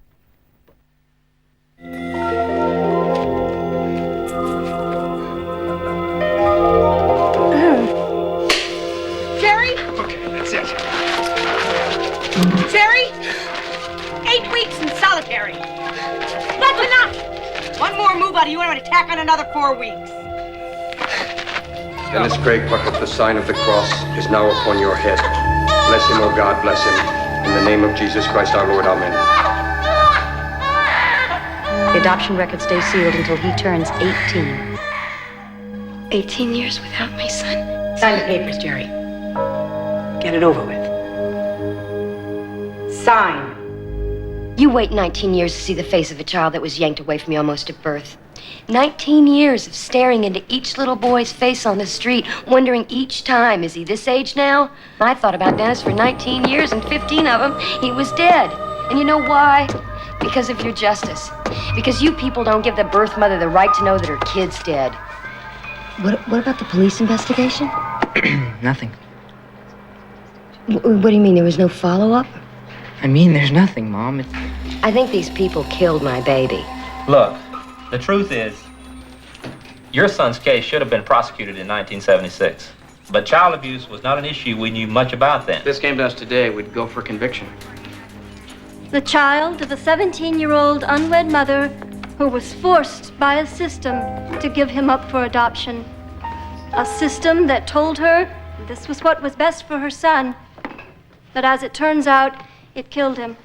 Jerry? 8 weeks in solitary. That's enough! One more move out of you and I'm going to tack on another 4 weeks. Dennis Craig Puckett, the sign of the cross is now upon your head. Bless him, O God, bless him. In the name of Jesus Christ our Lord, amen. The adoption record stays sealed until he turns 18. 18 years without my son. Sign the papers, Jerry. Get it over with. Sign. You wait 19 years to see the face of a child that was yanked away from you almost at birth. 19 years of staring into each little boy's face on the street, wondering each time, is he this age now? I thought about Dennis for 19 years, and 15 of them, he was dead. And you know why? Because of your justice. Because you people don't give the birth mother the right to know that her kid's dead. What about the police investigation? Nothing. What do you mean, there was no follow-up? I mean, there's nothing, Mom. I think these people killed my baby. Look, the truth is, your son's case should have been prosecuted in 1976. But child abuse was not an issue we knew much about then. If this came to us today, we'd go for conviction. The child of a 17-year-old unwed mother who was forced by a system to give him up for adoption. A system that told her this was what was best for her son. But as it turns out, it killed him.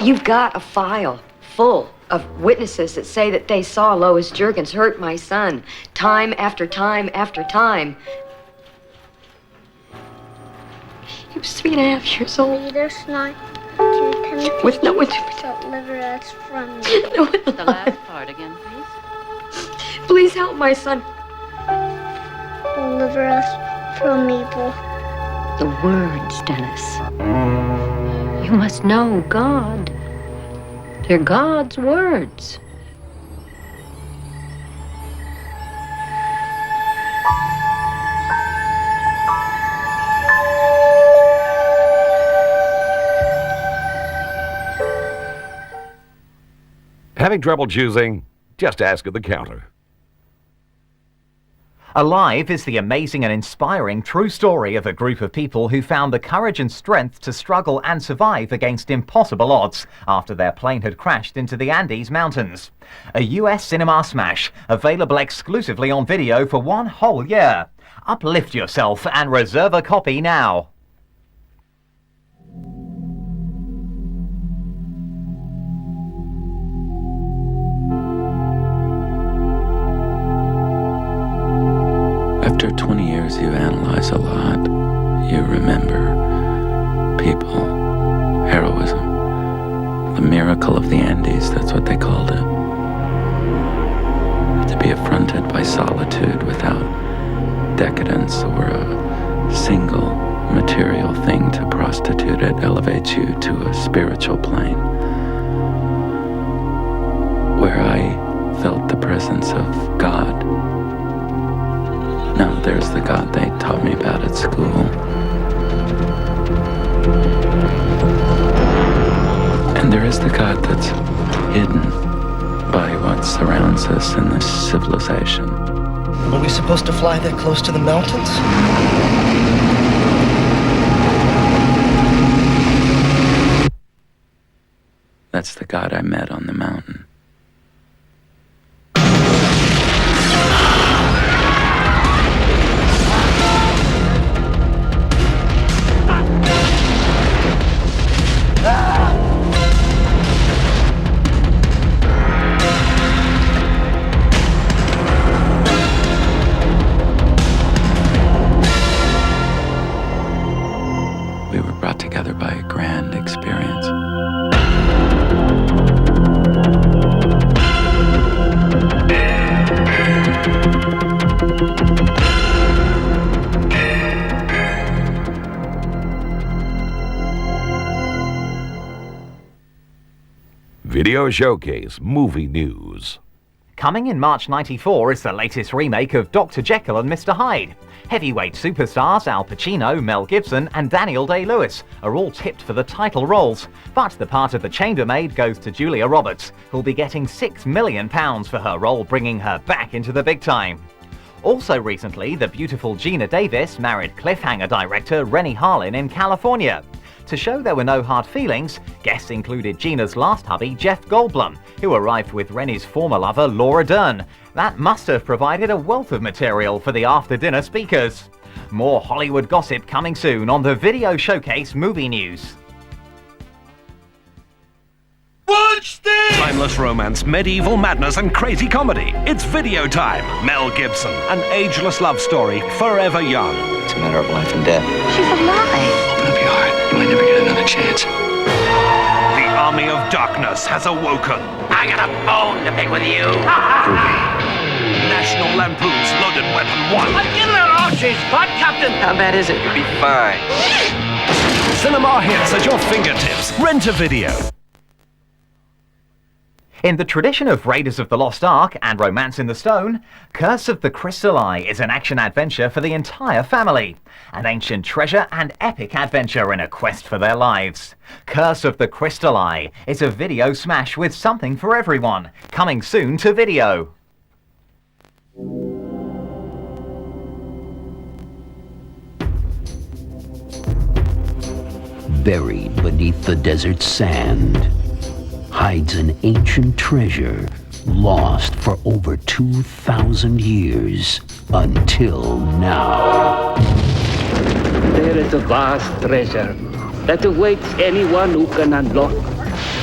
You've got a file full of witnesses that say that they saw Lois Juergens hurt my son time after time after time. He was 3.5 years old. There's not with no one to deliver us from you. No one The last part again, please. Please help my son. Deliver us from evil. The words, Dennis. You must know God. They're God's words. Having trouble choosing? Just ask at the counter. Alive is the amazing and inspiring true story of a group of people who found the courage and strength to struggle and survive against impossible odds after their plane had crashed into the Andes Mountains. A US cinema smash, available exclusively on video for 1 whole year. Uplift yourself and reserve a copy now. After 20 years, you analyze a lot. You remember people, heroism, the miracle of the Andes, that's what they called it. To be affronted by solitude without decadence or a single material thing to prostitute it elevates you to a spiritual plane where I felt the presence of God. Now there's the God they taught me about at school. And there is the God that's hidden by what surrounds us in this civilization. Were we supposed to fly that close to the mountains? That's the God I met on the mountain. We were brought together by a grand experience. Video Showcase Movie News. Coming in March '94 is the latest remake of Dr. Jekyll and Mr. Hyde. Heavyweight superstars Al Pacino, Mel Gibson and Daniel Day-Lewis are all tipped for the title roles, but the part of the chambermaid goes to Julia Roberts, who'll be getting £6 million for her role, bringing her back into the big time. Also recently, the beautiful Gina Davis married cliffhanger director Rennie Harlin in California. To show there were no hard feelings, guests included Gina's last hubby, Jeff Goldblum, who arrived with Rennie's former lover, Laura Dern. That must have provided a wealth of material for the after-dinner speakers. More Hollywood gossip coming soon on the Video Showcase Movie News. Watch this! Timeless romance, medieval madness, and crazy comedy. It's Video Time. Mel Gibson, an ageless love story, forever young. It's a matter of life and death. She's alive. Open up your heart. You might never get another chance. The army of darkness has awoken. I got a bone to pick with you. National Lampoon's Loaded Weapon 1. I'm getting an Archie's spot, Captain. How bad is it? You'll be fine. Cinema hits at your fingertips. Rent a video. In the tradition of Raiders of the Lost Ark and Romance in the Stone, Curse of the Crystal Eye is an action-adventure for the entire family. An ancient treasure and epic adventure in a quest for their lives. Curse of the Crystal Eye is a video smash with something for everyone. Coming soon to video. Buried beneath the desert sand hides an ancient treasure lost for over 2,000 years until now. There is a vast treasure that awaits anyone who can unlock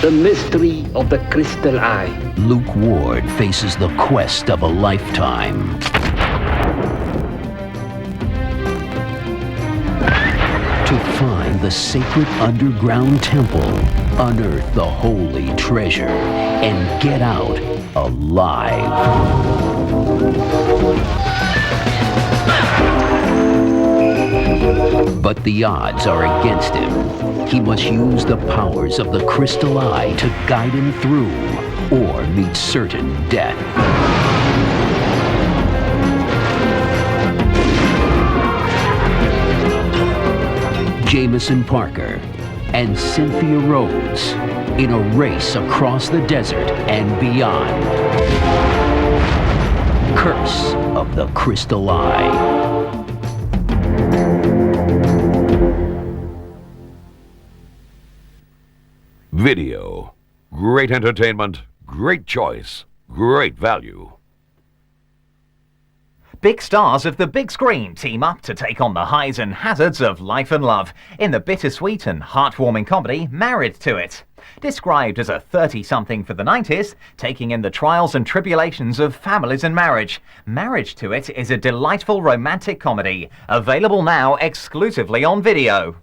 the mystery of the Crystal Eye. Luke Ward faces the quest of a lifetime. To find the sacred underground temple, unearth the holy treasure, and get out alive. But the odds are against him. He must use the powers of the Crystal Eye to guide him through, or meet certain death. Jameson Parker and Cynthia Rhodes in a race across the desert and beyond. Curse of the Crystal Eye. Video. Great entertainment, great choice, great value. Big stars of the big screen team up to take on the highs and hazards of life and love in the bittersweet and heartwarming comedy Married to It. Described as a 30-something for the 90s, taking in the trials and tribulations of families and marriage, Married to It is a delightful romantic comedy, available now exclusively on video.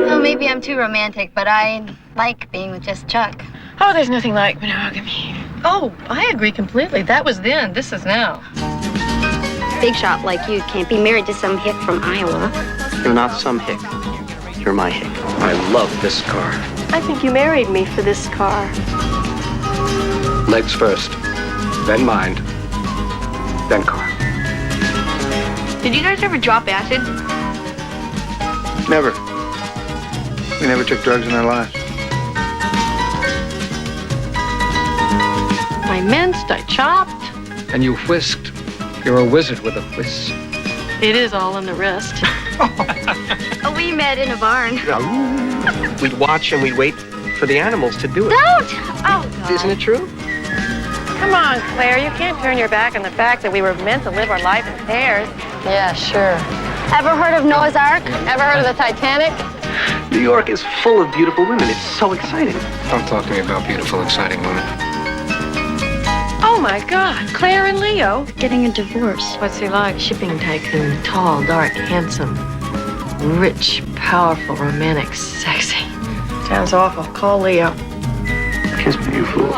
Well, maybe I'm too romantic, but I like being with just Chuck. Oh, there's nothing like monogamy. Oh, I agree completely. That was then. This is now. Big shot like you can't be married to some hick from Iowa. You're not some hick. You're my hick. I love this car. I think you married me for this car. Legs first, then mind, then car. Did you guys ever drop acid? Never. We never took drugs in our lives. I minced, I chopped. And you whisked. You're a wizard with a whisk. It is all in the wrist. Oh, we met in a barn. We'd watch and we'd wait for the animals to do it. Don't! Oh, God. Isn't it true? Come on, Claire. You can't turn your back on the fact that we were meant to live our life in pairs. Yeah, sure. Ever heard of Noah's Ark? Ever heard of the Titanic? New York is full of beautiful women. It's so exciting. Don't talk to me about beautiful, exciting women. Oh, my God. Claire and Leo. Getting a divorce. What's he like? Shipping tycoon. Tall, dark, handsome. Rich, powerful, romantic, sexy. Sounds awful. Call Leo. Kiss me, you fool.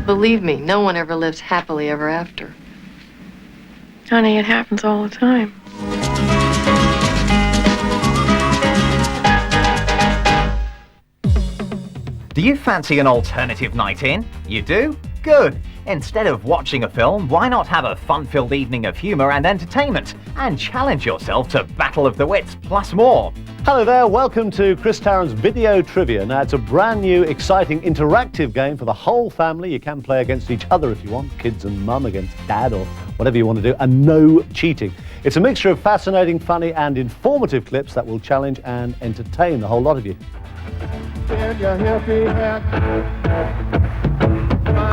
Believe me, no one ever lives happily ever after. Honey, it happens all the time. Do you fancy an alternative night in? You do? Good. Instead of watching a film, why not have a fun-filled evening of humour and entertainment and challenge yourself to Battle of the Wits plus more? Hello there, welcome to Chris Tarrant's Video Trivia. Now, it's a brand new, exciting, interactive game for the whole family. You can play against each other if you want, kids and mum against dad or whatever you want to do, and no cheating. It's a mixture of fascinating, funny and informative clips that will challenge and entertain the whole lot of you.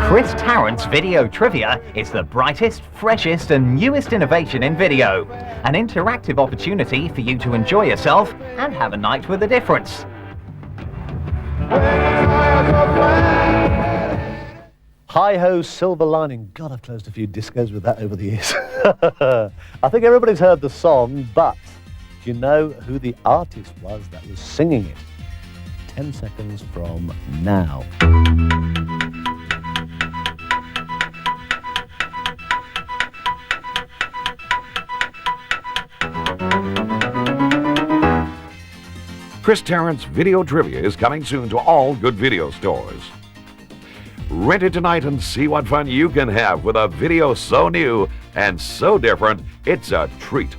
Chris Tarrant's Video Trivia is the brightest, freshest and newest innovation in video. An interactive opportunity for you to enjoy yourself and have a night with a difference. Hi-ho, silver lining. God, I've closed a few discos with that over the years. I think everybody's heard the song, but do you know who the artist was that was singing it? 10 seconds from now. Chris Tarrant's Video Trivia is coming soon to all good video stores. Rent it tonight and see what fun you can have with a video so new and so different, it's a treat.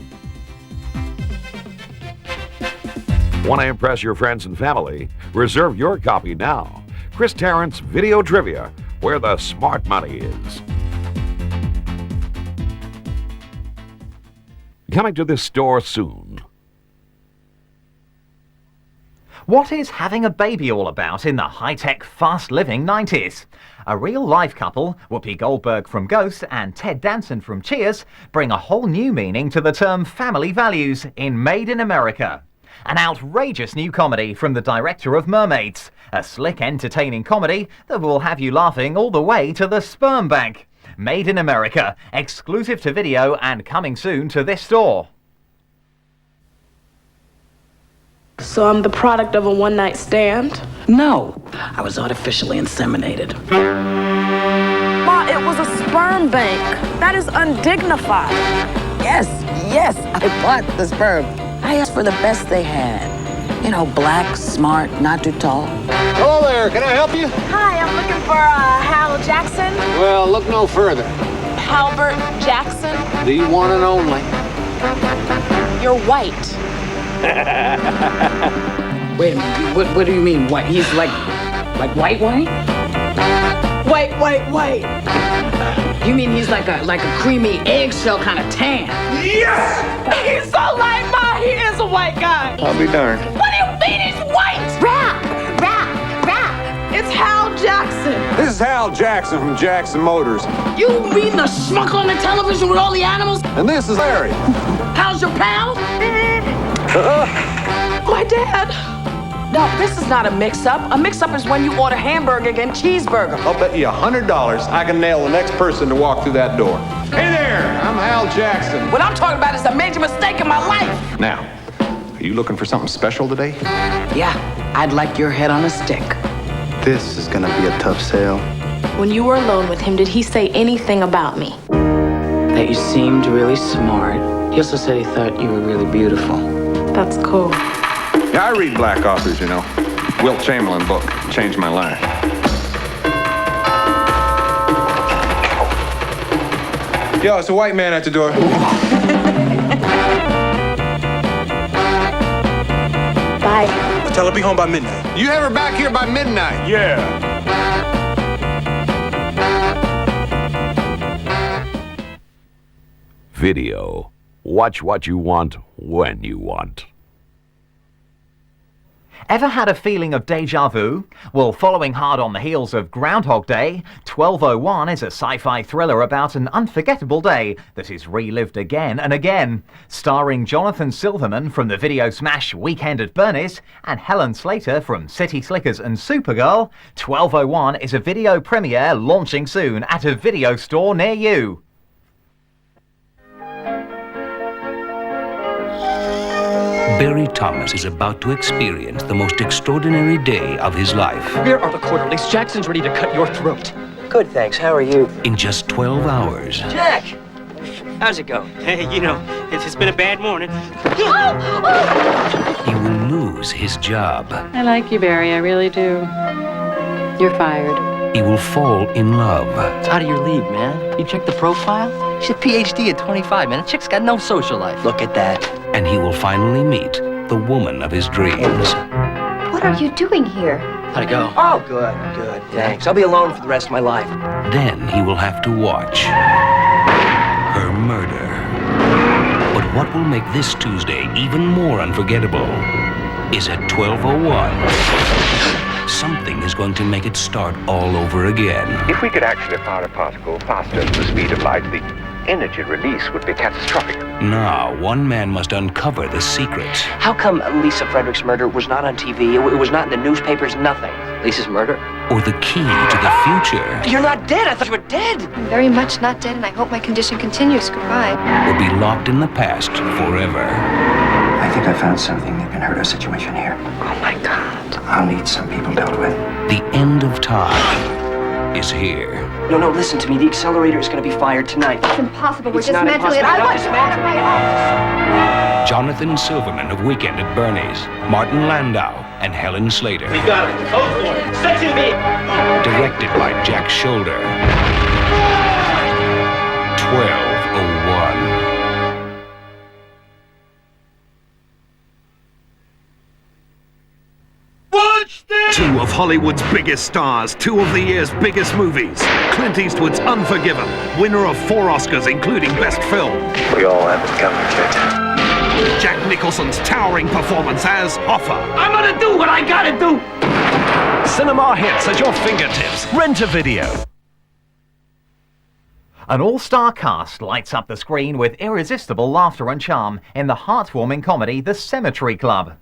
Want to impress your friends and family? Reserve your copy now. Chris Tarrant's Video Trivia, where the smart money is. Coming to this store soon. What is having a baby all about in the high-tech, fast-living 90s? A real-life couple, Whoopi Goldberg from Ghost and Ted Danson from Cheers, bring a whole new meaning to the term family values in Made in America. An outrageous new comedy from the director of Mermaids. A slick, entertaining comedy that will have you laughing all the way to the sperm bank. Made in America, exclusive to video and coming soon to this store. So I'm the product of a one-night stand? No, I was artificially inseminated. Ma, it was a sperm bank. That is undignified. Yes, I bought the sperm. I asked for the best they had. You know, black, smart, not too tall. Hello there, can I help you? Hi, I'm looking for Hal Jackson. Well, look no further. Halbert Jackson. The one and only. You're white. Wait a minute, what do you mean white? He's like white? White. You mean he's like a creamy eggshell kind of tan? Yes! He's so like Ma, he is a white guy. I'll be darned. What do you mean he's white? Rap! It's Hal Jackson. This is Hal Jackson from Jackson Motors. You mean the schmuck on the television with all the animals? And this is Larry. How's your pal? My dad. No, this is not a mix-up. A mix-up is when you order hamburger and cheeseburger. I'll bet you $100 I can nail the next person to walk through that door. Hey there, I'm Hal Jackson. What I'm talking about is a major mistake in my life. Now, are you looking for something special today? Yeah, I'd like your head on a stick. This is gonna be a tough sale. When you were alone with him, did he say anything about me? That you seemed really smart. He also said he thought you were really beautiful. That's cool. Yeah, I read black authors, you know. Wilt Chamberlain book changed my life. Yo, it's a white man at the door. Bye. Tell her be home by midnight. You have her back here by midnight. Yeah. Video. Watch what you want, when you want. Ever had a feeling of deja vu? Well, following hard on the heels of Groundhog Day, 1201 is a sci-fi thriller about an unforgettable day that is relived again and again. Starring Jonathan Silverman from the video smash Weekend at Bernie's and Helen Slater from City Slickers and Supergirl, 1201 is a video premiere launching soon at a video store near you. Barry Thomas is about to experience the most extraordinary day of his life. Where are the quarterlies? Jackson's ready to cut your throat. Good, thanks. How are you? In just 12 hours. Jack! How's it go? Hey, you know, it's been a bad morning. He will lose his job. I like you, Barry. I really do. You're fired. He will fall in love. It's out of your league, man. You check the profile? She's a PhD at 25, man. The chick's got no social life. Look at that. And he will finally meet the woman of his dreams. What are you doing here? How'd it go? Oh, good, good. Thanks. I'll be alone for the rest of my life. Then he will have to watch her murder. But what will make this Tuesday even more unforgettable is at 12:01. Something is going to make it start all over again. If we could actually fire a particle faster than the speed of light, the energy release would be catastrophic. Now, one man must uncover the secret. How come Lisa Frederick's murder was not on TV? It was not in the newspapers, nothing. Lisa's murder? Or the key to the future. You're not dead. I thought you were dead. I'm very much not dead, and I hope my condition continues. Goodbye. Will be locked in the past forever. I think I found something that can hurt our situation here. Oh, my God. I'll need some people dealt with. The end of time is here. No, listen to me. The accelerator is going to be fired tonight. It's impossible. We're It's not dismantling it. impossible. I want to Dismantle my office. Jonathan Silverman of Weekend at Bernie's, Martin Landau, and Helen Slater. We got it. Go for it. Sexy me. Directed by Jack Shoulder. 12:01. Watch this! Two of Hollywood's biggest stars, two of the year's biggest movies. Clint Eastwood's Unforgiven, winner of 4 Oscars, including Best Film. We all have it coming, kid. Jack Nicholson's towering performance as Hoffa. I'm gonna do what I gotta do! Cinema hits at your fingertips. Rent a video. An all-star cast lights up the screen with irresistible laughter and charm in the heartwarming comedy The Cemetery Club.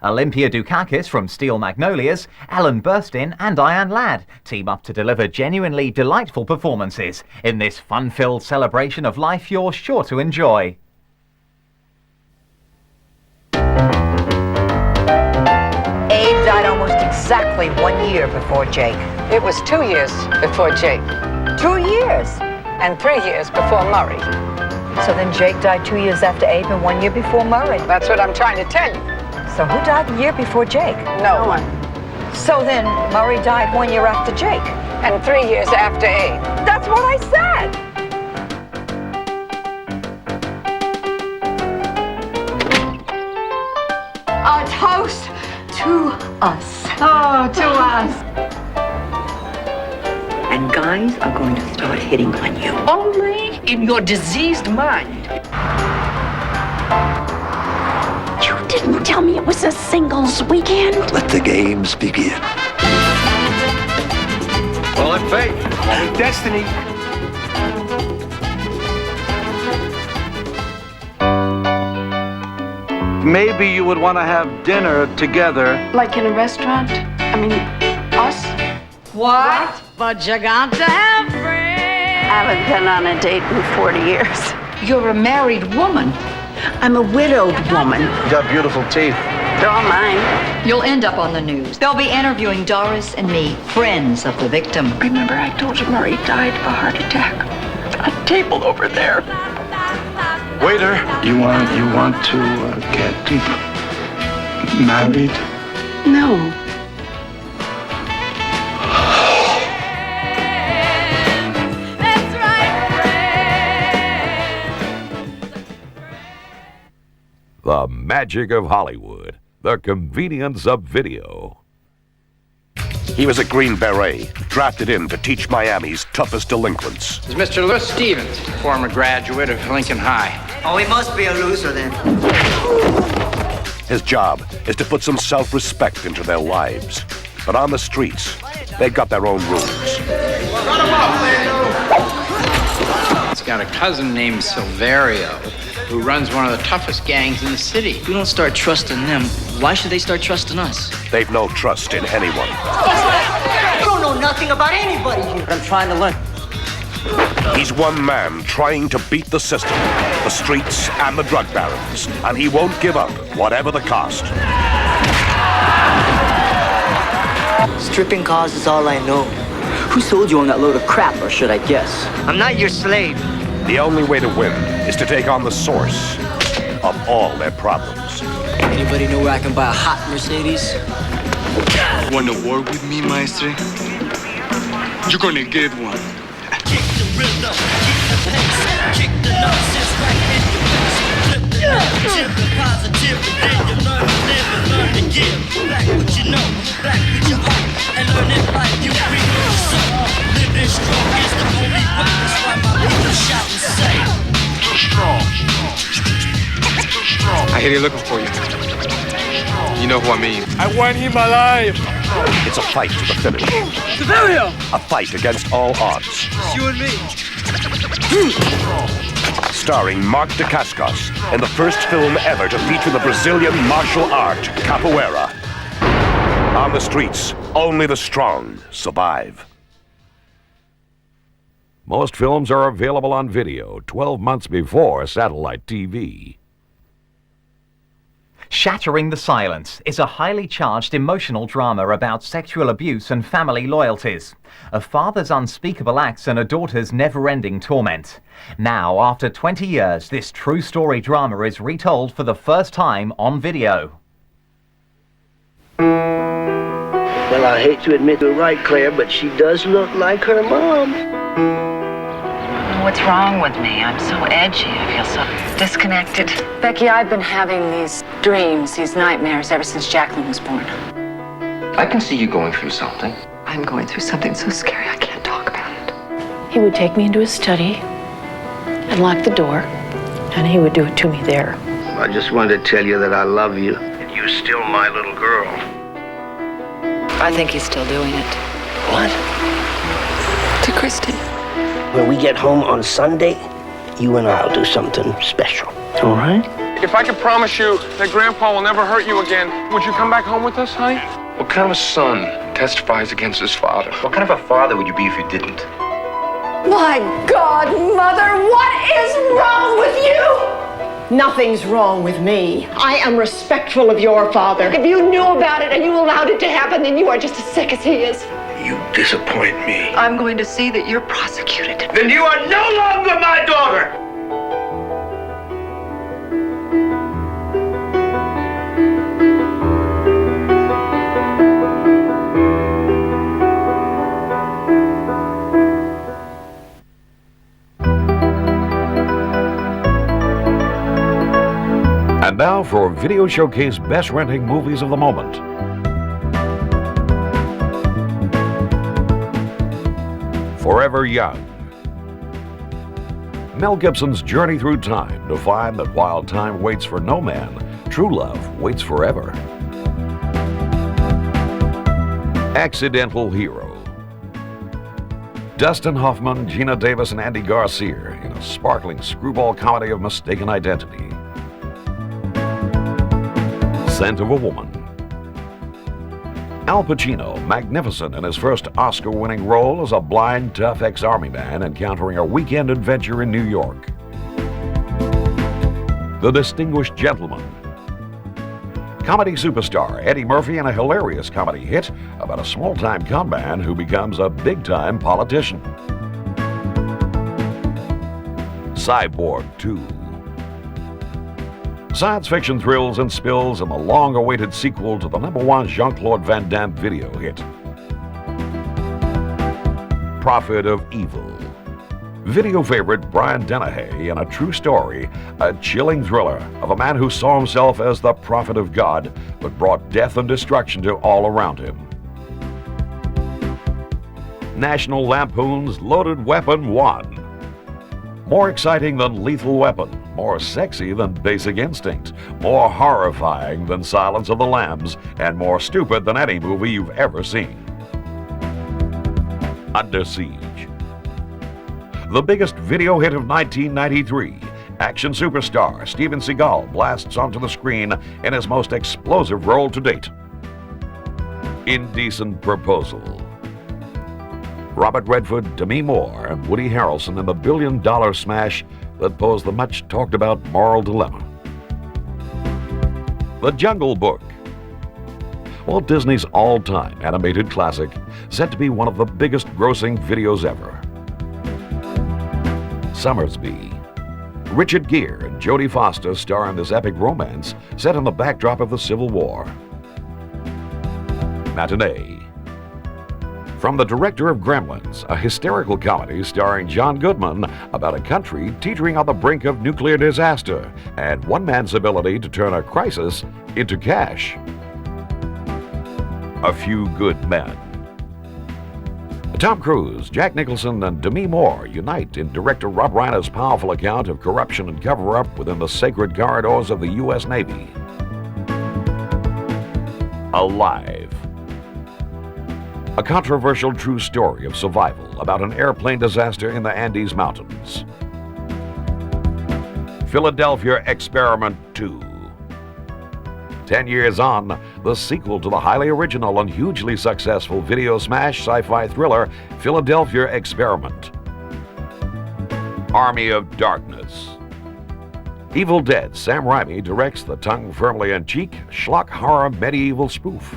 Olympia Dukakis from Steel Magnolias, Ellen Burstyn and Diane Ladd team up to deliver genuinely delightful performances in this fun-filled celebration of life you're sure to enjoy. Abe died almost exactly 1 year before Jake. It was 2 years before Jake. 2 years? And 3 years before Murray. So then Jake died 2 years after Abe and 1 year before Murray. That's what I'm trying to tell you. So who died the year before Jake? No one. So then Murray died 1 year after Jake. And 3 years after Abe. That's what I said! A toast to us. Oh, to us. And guys are going to start hitting on you. Only in your diseased mind. You didn't tell me it was a singles weekend. Let the games begin. Call it fate. Call it destiny. Maybe you would want to have dinner together. Like in a restaurant? I mean, us? What? But you got to have friends. I haven't been on a date in 40 years. You're a married woman. I'm a widowed woman. You got beautiful teeth. They're all mine. You'll end up on the news. They'll be interviewing Doris and me, friends of the victim. Remember I told you Murray died of a heart attack? A table over there. Waiter. You want to get married? No. The magic of Hollywood. The convenience of video. He was a Green Beret, drafted in to teach Miami's toughest delinquents. Is Mr. Lewis Stevens, former graduate of Lincoln High. Oh, he must be a loser then. His job is to put some self-respect into their lives. But on the streets, they've got their own rules. He's got a cousin named Silverio, who runs one of the toughest gangs in the city. If we don't start trusting them, why should they start trusting us? They've no trust in anyone. You don't know nothing about anybody here. I'm trying to learn. He's one man trying to beat the system, the streets, and the drug barons. And he won't give up, whatever the cost. Stripping cars is all I know. Who sold you on that load of crap, or should I guess? I'm not your slave. The only way to win is to take on the source of all their problems. Anybody know where I can buy a hot Mercedes? Want to work with me, Maestro? You're gonna get one. Kick the rhythm, kick the nonsense right in your face. Flip the negative to positive, and then you learn to live and learn to give. Back what you know, back with your heart, and learn it like you breathe your soul. Living strong is the only way. That's why my people shout and say, Too strong. Too strong. I hear you looking for you. You know who I mean. I want him alive. It's a fight to the finish. Severio! A fight against all odds. It's you and me. Starring Mark Dacascos in the first film ever to feature the Brazilian martial art, capoeira. On the streets, only the strong survive. Most films are available on video 12 months before satellite TV. Shattering the Silence is a highly charged emotional drama about sexual abuse and family loyalties, a father's unspeakable acts and a daughter's never-ending torment. Now, after 20 years, this true story drama is retold for the first time on video. Well, I hate to admit you're right, Claire, but she does look like her mom. What's wrong with me? I'm so edgy. I feel so disconnected. Becky, I've been having these dreams, these nightmares ever since Jacqueline was born. I can see you going through something. I'm going through something so scary I can't talk about it. He would take me into his study and lock the door, and he would do it to me there. I just wanted to tell you that I love you, and you're still my little girl. I think he's still doing it. What? To Christy. When we get home on Sunday, you and I'll do something special. All right? If I could promise you that Grandpa will never hurt you again, would you come back home with us, honey? What kind of a son testifies against his father? What kind of a father would you be if you didn't? My God, Mother, what is wrong with you? Nothing's wrong with me. I am respectful of your father. If you knew about it and you allowed it to happen, then you are just as sick as he is. You disappoint me. I'm going to see that you're prosecuted. Then you are no longer my daughter! And now for Video Showcase Best Renting Movies of the Moment. Forever Young. Mel Gibson's journey through time to find that while time waits for no man, true love waits forever. Accidental Hero. Dustin Hoffman, Gina Davis, and Andy Garcia in a sparkling screwball comedy of mistaken identity. Scent of a Woman. Al Pacino, magnificent in his first Oscar-winning role as a blind, tough ex-army man encountering a weekend adventure in New York. The Distinguished Gentleman. Comedy superstar Eddie Murphy in a hilarious comedy hit about a small-time conman who becomes a big-time politician. Cyborg 2. Science fiction thrills and spills in the long-awaited sequel to the #1 Jean-Claude Van Damme video hit. Prophet of Evil. Video favorite Brian Dennehy in a true story, a chilling thriller of a man who saw himself as the prophet of God, but brought death and destruction to all around him. National Lampoon's Loaded Weapon 1. More exciting than Lethal Weapon, more sexy than Basic Instinct, more horrifying than Silence of the Lambs, and more stupid than any movie you've ever seen. Under Siege. The biggest video hit of 1993, action superstar Steven Seagal blasts onto the screen in his most explosive role to date. Indecent Proposal. Robert Redford, Demi Moore, and Woody Harrelson in the billion-dollar smash that posed the much-talked-about moral dilemma. The Jungle Book. Walt Disney's all-time animated classic, set to be one of the biggest grossing videos ever. Summersby. Richard Gere and Jodie Foster star in this epic romance set in the backdrop of the Civil War. Matinee. From the director of Gremlins, a hysterical comedy starring John Goodman about a country teetering on the brink of nuclear disaster and one man's ability to turn a crisis into cash. A Few Good Men. Tom Cruise, Jack Nicholson, and Demi Moore unite in director Rob Reiner's powerful account of corruption and cover-up within the sacred corridors of the U.S. Navy. Alive. A controversial true story of survival about an airplane disaster in the Andes Mountains. Philadelphia Experiment 2. 10 years on, the sequel to the highly original and hugely successful video smash sci-fi thriller Philadelphia Experiment. Army of Darkness. Evil Dead Sam Raimi directs the tongue firmly in cheek schlock horror medieval spoof.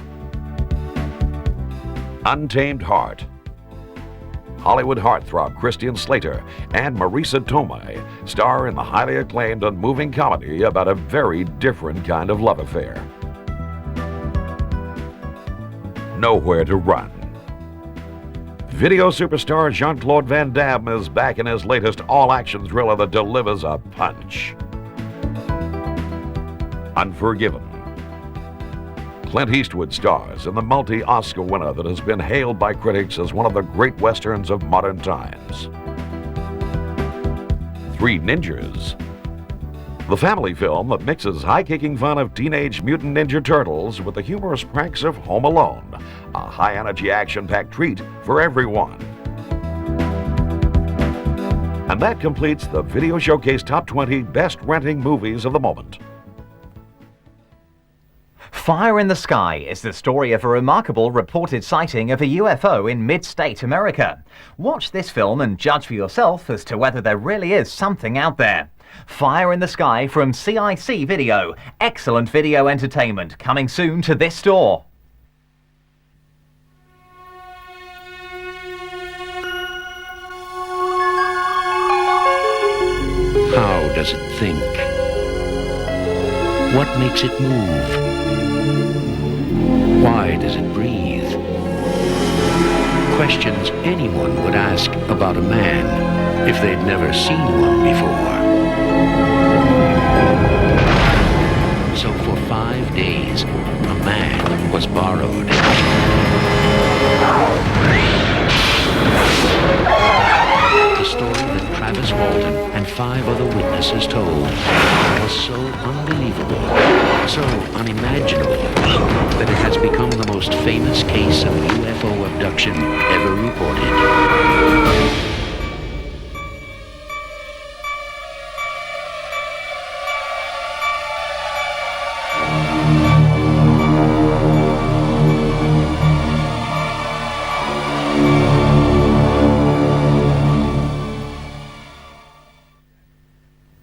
Untamed Heart. Hollywood heartthrob Christian Slater and Marisa Tomei star in the highly acclaimed and moving comedy about a very different kind of love affair. Nowhere to Run. Video superstar Jean-Claude Van Damme is back in his latest all-action thriller that delivers a punch. Unforgiven. Clint Eastwood stars in the multi-Oscar winner that has been hailed by critics as one of the great westerns of modern times. Three Ninjas. The family film that mixes high-kicking fun of Teenage Mutant Ninja Turtles with the humorous pranks of Home Alone, a high-energy action-packed treat for everyone. And that completes the Video Showcase Top 20 Best Renting Movies of the Moment. Fire in the Sky is the story of a remarkable reported sighting of a UFO in mid-state America. Watch this film and judge for yourself as to whether there really is something out there. Fire in the Sky from CIC Video. Excellent video entertainment coming soon to this store. How does it think? What makes it move? Why does it breathe? Questions anyone would ask about a man if they'd never seen one before. So for 5 days, a man was borrowed. The story that Travis Walton and 5 other witnesses told was so unbelievable, so unimaginable, that it has become the most famous case of UFO abduction ever reported.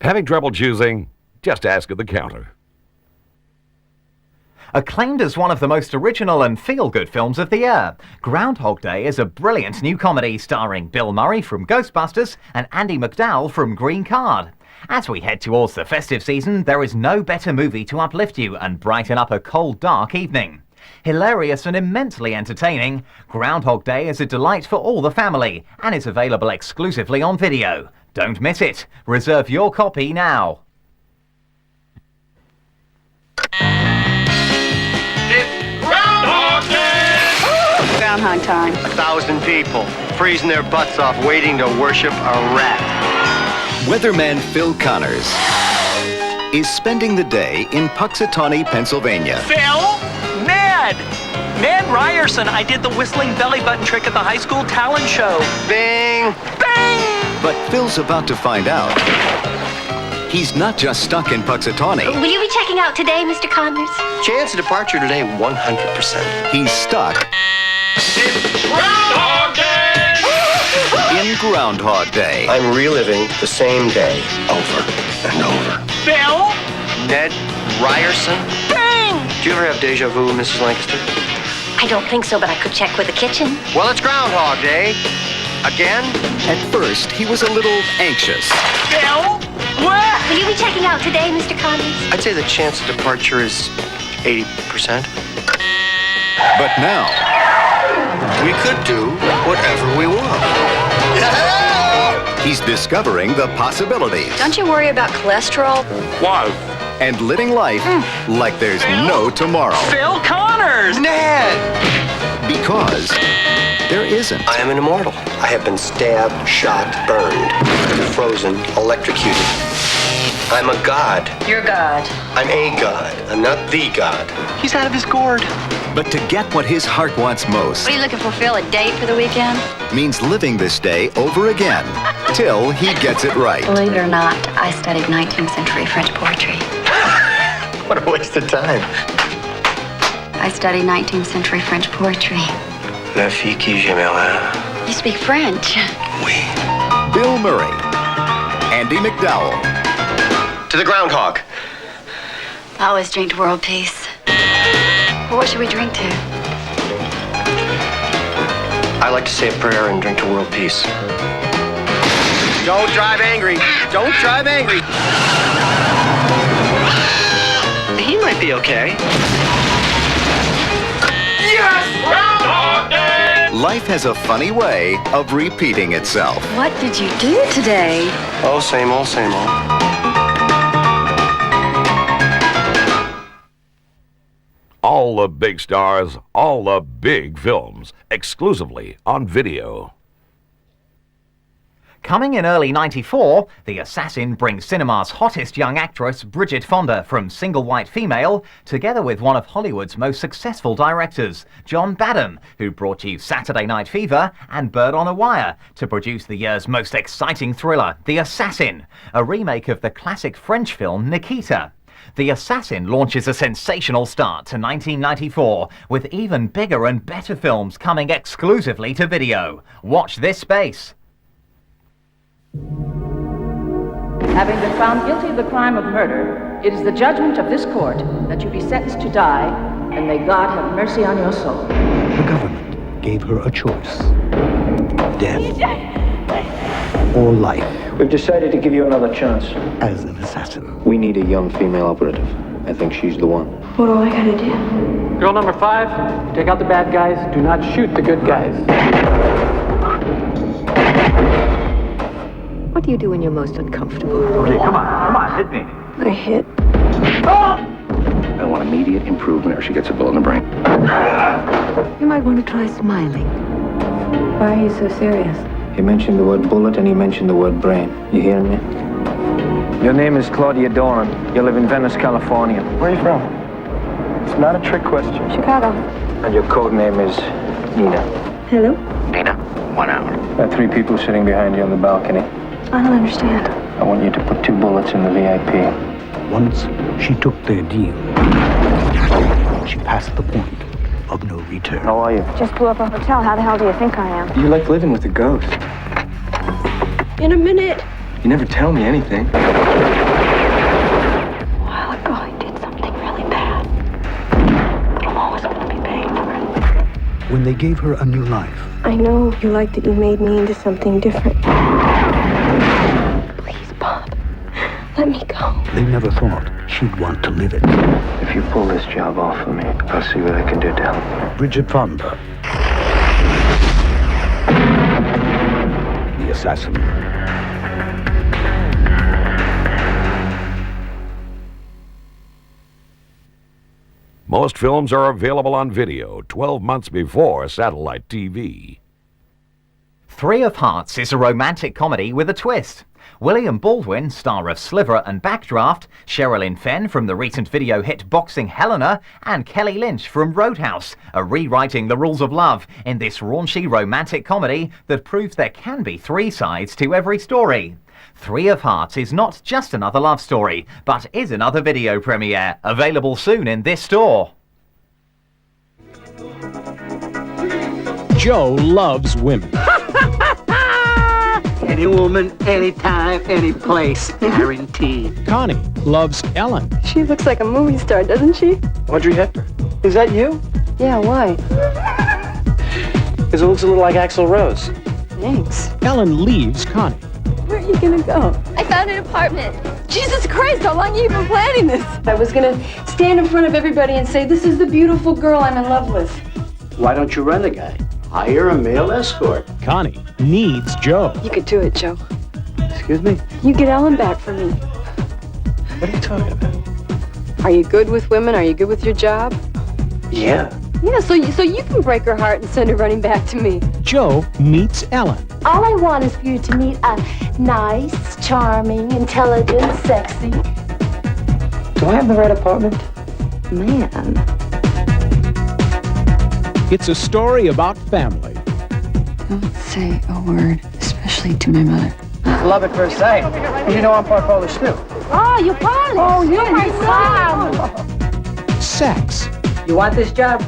Having trouble choosing? Just ask at the counter. Acclaimed as one of the most original and feel-good films of the year, Groundhog Day is a brilliant new comedy starring Bill Murray from Ghostbusters and Andy McDowell from Green Card. As we head towards the festive season, there is no better movie to uplift you and brighten up a cold, dark evening. Hilarious and immensely entertaining, Groundhog Day is a delight for all the family and is available exclusively on video. Don't miss it. Reserve your copy now. Groundhog Day! Groundhog time. 1,000 people freezing their butts off waiting to worship a rat. Weatherman Phil Connors is spending the day in Puxatawney, Pennsylvania. Phil? Ned! Ned Ryerson, I did the whistling belly button trick at the high school talent show. Bing! Bing! But Phil's about to find out he's not just stuck in Puxatawney. Will you be checking out today, Mr. Connors? Chance of departure today, 100%. He's stuck It's Groundhog Day! in Groundhog Day. I'm reliving the same day over and over. Phil? Ned Ryerson? Bing! Do you ever have deja vu, Mrs. Lancaster? I don't think so, but I could check with the kitchen. Well, it's Groundhog Day. Again? At first, he was a little anxious. Bill? What? Will you be checking out today, Mr. Connors? I'd say the chance of departure is 80%. But now, We could do whatever we want. he's discovering the possibilities Don't you worry about cholesterol? Why? and living life like there's no tomorrow. Phil Connors! Ned! Because there isn't. I am an immortal. I have been stabbed, shot, burned, frozen, electrocuted. I'm a god. You're God. I'm a god. I'm not the god. He's out of his gourd. But to get what his heart wants most What are you looking for, Phil? A date for the weekend? means living this day over again till he gets it right. Believe it or not, I studied 19th century French poetry. What a waste of time. I studied 19th century French poetry. La fille qui j'aimerais. You speak French. Oui. Bill Murray, Andy McDowell, To the Groundhog. I always drink to world peace. Well, what should we drink to? I like to say a prayer and drink to world peace. Don't drive angry. Don't drive angry. He might be okay. Life has a funny way of repeating itself. What did you do today? Oh, same old, same old. All the big stars, all the big films, exclusively on video. Coming in early '94, The Assassin brings cinema's hottest young actress, Bridget Fonda, from Single White Female, together with one of Hollywood's most successful directors, John Badham, who brought you Saturday Night Fever and Bird on a Wire, to produce the year's most exciting thriller, The Assassin, a remake of the classic French film Nikita. The Assassin launches a sensational start to 1994, with even bigger and better films coming exclusively to video. Watch this space. Having been found guilty of the crime of murder, it is the judgment of this court that you be sentenced to die, and may God have mercy on your soul. The government gave her a choice. Death or life. We've decided to give you another chance. As an assassin. We need a young female operative. I think she's the one. What do I gotta do? Girl number 5, take out the bad guys. Do not shoot the good guys. What do you do when you're most uncomfortable? Okay, come on, hit me. I hit. I want immediate improvement or she gets a bullet in the brain. You might want to try smiling. Why are you so serious? He mentioned the word bullet and he mentioned the word brain. You hearing me? Your name is Claudia Doran. You live in Venice, California. Where are you from? It's not a trick question. Chicago. And your code name is Nina. Hello? Nina, 1 hour. There are 3 people sitting behind you on the balcony. I don't understand. I want you to put 2 bullets in the VIP. Once she took their deal, she passed the point of no return. How are you? Just blew up a hotel. How the hell do you think I am? You like living with a ghost. In a minute. You never tell me anything. A while ago, I did something really bad. But I'm always going to be paying for it. When they gave her a new life, I know you like that you made me into something different. Please, Bob. Let me go. they never thought she'd want to live it. If you pull this job off for me, I'll see what I can do to help. Bridget Fonda, The Assassin. Most films are available on video 12 months before satellite TV. Three of Hearts is a romantic comedy with a twist. William Baldwin, star of Sliver and Backdraft, Sherilyn Fenn from the recent video hit Boxing Helena, and Kelly Lynch from Roadhouse are rewriting the rules of love in this raunchy romantic comedy that proves there can be three sides to every story. Three of Hearts is not just another love story, but is another video premiere, available soon in this store. Joe loves women. Any woman, anytime, any place, guaranteed. Connie loves Ellen. She looks like a movie star, doesn't she? Audrey Hepburn. Is that you? Yeah, why? Because it looks a little like Axl Rose. Thanks. Ellen leaves Connie. Where are you gonna go? I found an apartment. Jesus Christ, how long have you been planning this? I was gonna stand in front of everybody and say, this is the beautiful girl I'm in love with. Why don't you rent a guy? Hire a male escort. Connie needs Joe. You could do it, Joe. Excuse me? You get Ellen back for me. What are you talking about? Are you good with women? Are you good with your job? Yeah. Yeah, so you can break her heart and send her running back to me. Joe meets Ellen. All I want is for you to meet a nice, charming, intelligent, sexy Do I have the right apartment? man. It's a story about family. Don't say a word, especially to my mother. Love at first sight. You know I'm part Polish too. Oh, you're Polish. Oh, you're my son. Sex. You want this job?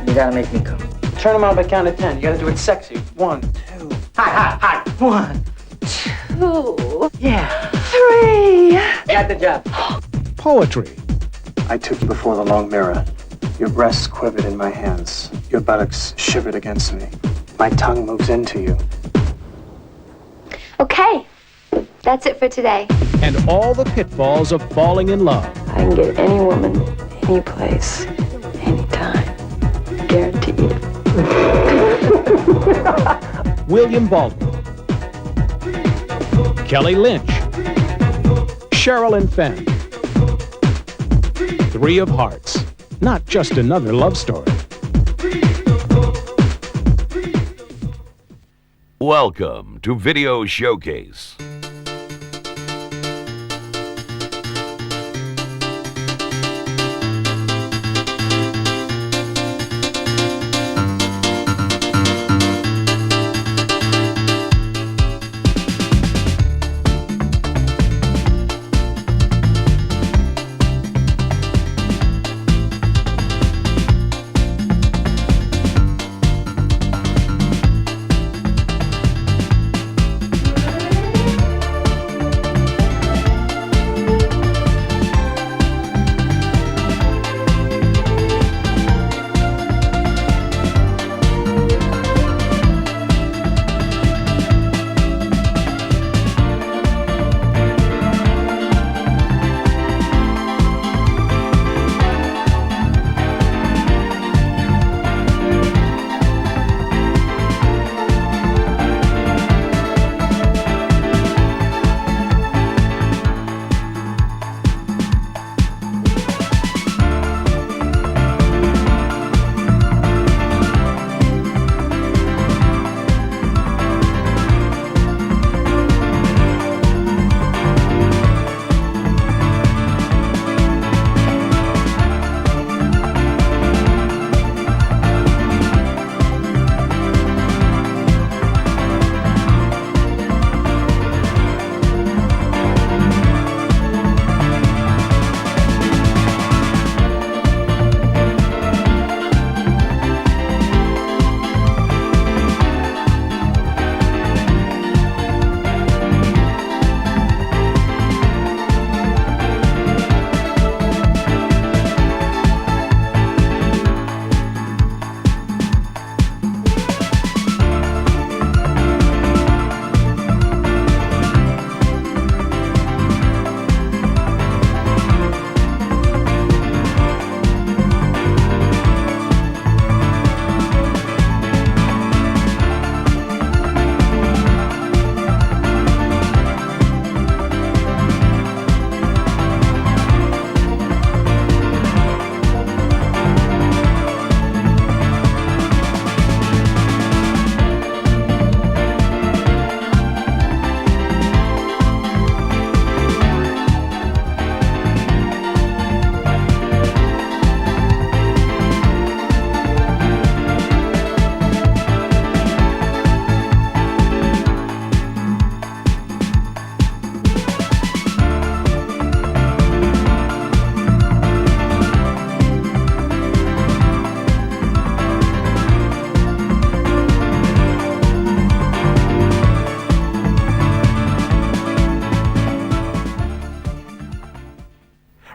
You gotta make me come. Turn them on by count of 10. You gotta do it sexy. 1, 2. Hi. 1, 2. yeah. 3. Got the job. Poetry. I took you before the long mirror. Your breasts quivered in my hands. Your buttocks shivered against me. My tongue moves into you. Okay, that's it for today. And all the pitfalls of falling in love. I can get any woman, any place, anytime. Guaranteed. William Baldwin. Kelly Lynch. Sherilyn Fenn. 3 of Hearts. Not just another love story. Welcome to Video Showcase.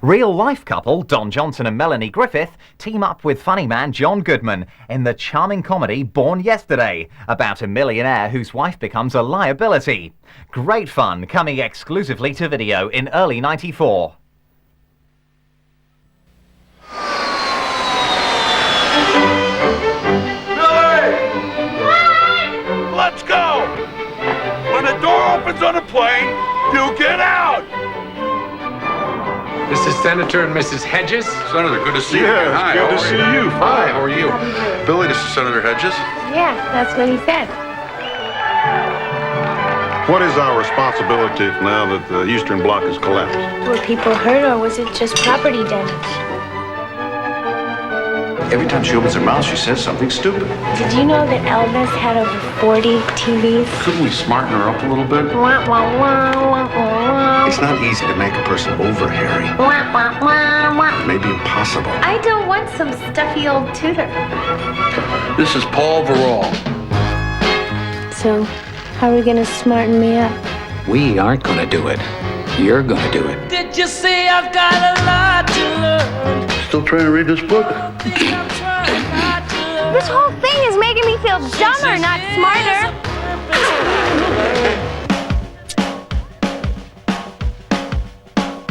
Real-life couple Don Johnson and Melanie Griffith team up with funny man John Goodman in the charming comedy Born Yesterday, about a millionaire whose wife becomes a liability. Great fun, coming exclusively to video in early '94. Let's go! When the door opens on a plane, you get out! This is Senator and Mrs. Hedges. Senator, good to see you. Yeah, Hi, good to see you. Hi, how are you? Billy, this is Senator Hedges. Yeah, that's what he said. What is our responsibility now that the Eastern Bloc has collapsed? Were people hurt or was it just property damage? Every time she opens her mouth, she says something stupid. Did you know that Elvis had over 40 TVs? Couldn't we smarten her up a little bit? Wah, wah, wah, wah, wah. It's not easy to make a person over, Harry. Wah, wah, wah, wah. It may be impossible. I don't want some stuffy old tutor. This is Paul Verall. So, how are we gonna smarten me up? We aren't gonna do it. You're gonna do it. Did you see I've got a lot to learn? Still trying to read this book? This whole thing is making me feel dumber, not smarter.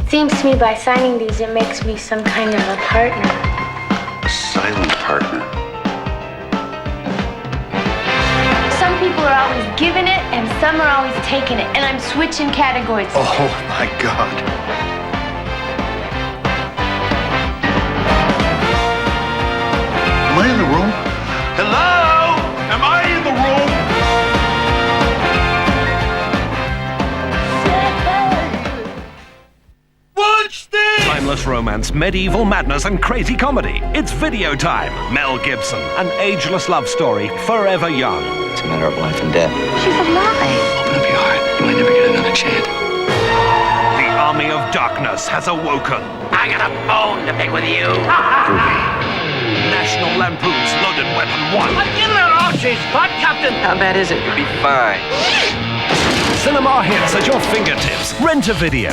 Seems to me by signing these, it makes me some kind of a partner. A silent partner. Some people are always giving it, and some are always taking it, and I'm switching categories. Oh, my God. Am I in the room? Hello? Am I in the room? Watch this! Timeless romance, medieval madness, and crazy comedy. It's video time. Mel Gibson, an ageless love story, forever young. It's a matter of life and death. She's alive. Open up your heart. You might never get another chance. The army of darkness has awoken. I got a bone to pick with you. National Lampoon's Loaded Weapon 1. Get that Archie spot, Captain! How bad is it? You'll be fine. Cinema hits at your fingertips. Rent a video.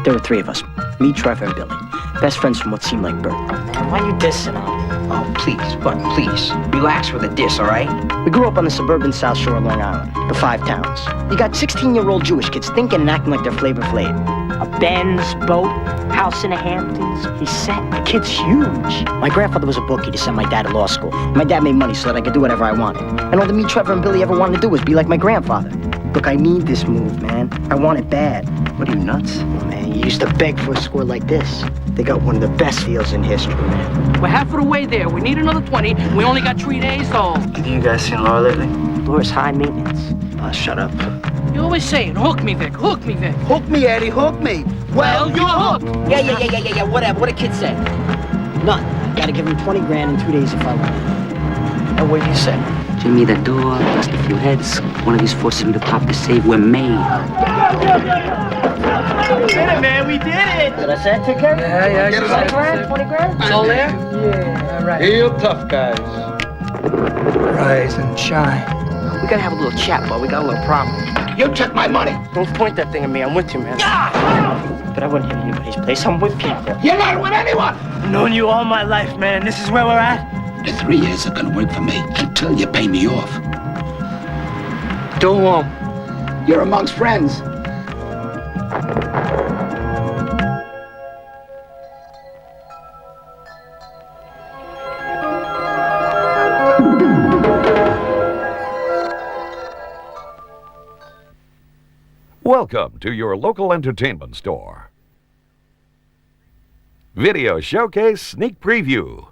There were three of us. Me, Trevor, and Billy. Best friends from what seemed like birth. Man, why you dissing on me? Oh, please, what? Please. Relax with the diss, all right? We grew up on the suburban South Shore of Long Island, the Five Towns. You got 16-year-old Jewish kids thinking and acting like they're Flavor Flav. A Benz, boat, house in the Hamptons. He's set. The kid's huge. My grandfather was a bookie to send my dad to law school. My dad made money so that I could do whatever I wanted. And all that me, Trevor, and Billy ever wanted to do was be like my grandfather. Look, I need this move, man. I want it bad. What are you, nuts? Oh, man, you used to beg for a score like this. They got one of the best deals in history, man. We're half of the way there. We need another 20. We only got 3 days, so... You guys seen Laura lately? Laura's high maintenance. Shut up. You always saying, hook me, Vic, hook me, Vic. Hook me, Eddie, hook me. Well, you're hooked. Yeah, whatever. What a kid say. None. Gotta give him 20 grand in 2 days if I want. And what do you say? Jimmy the door, dust a few heads. One of these forces me to pop the save. We're made. We did it, man, we did it. Did I say I took care of it? Yeah. 20 grand? 20 grand? It's all there? Yeah, all right. Real tough guys. Rise and shine. We gotta have a little chat, but we got a little problem. You took my money. Don't point that thing at me. I'm with you, man. But I wouldn't hit anybody's place. I'm with people. You're not with anyone. I've known you all my life, man. This is where we're at. The 3 years are gonna work for me until you pay me off. Go home. You're amongst friends. Welcome to your local entertainment store. Video Showcase Sneak Preview.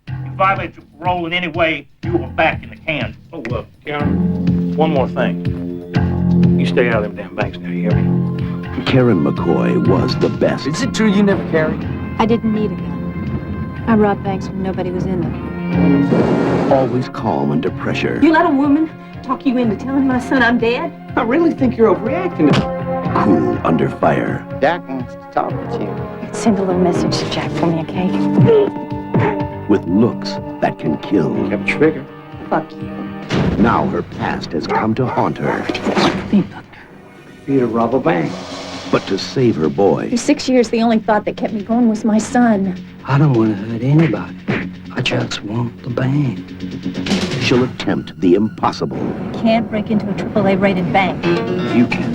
You violate your parole in any way, you are back in the can. Oh, Karen, one more thing. You stay out of them damn banks now, you hear me? Karen McCoy was the best. Is it true you never carried? I didn't need a gun. I robbed banks when nobody was in them. Always calm under pressure. You let a woman talk you into telling my son I'm dead? I really think you're overreacting. Cool under fire. Jack wants to talk with you. Send a little message to Jack for me, okay? With looks that can kill. Have a trigger. Fuck you. Now her past has come to haunt her. Be a rubber bank. But to save her boy, For 6 years, the only thought that kept me going was my son. I don't want to hurt anybody. I just want the bank. she'll attempt the impossible. Can't break into a AAA rated bank. You can.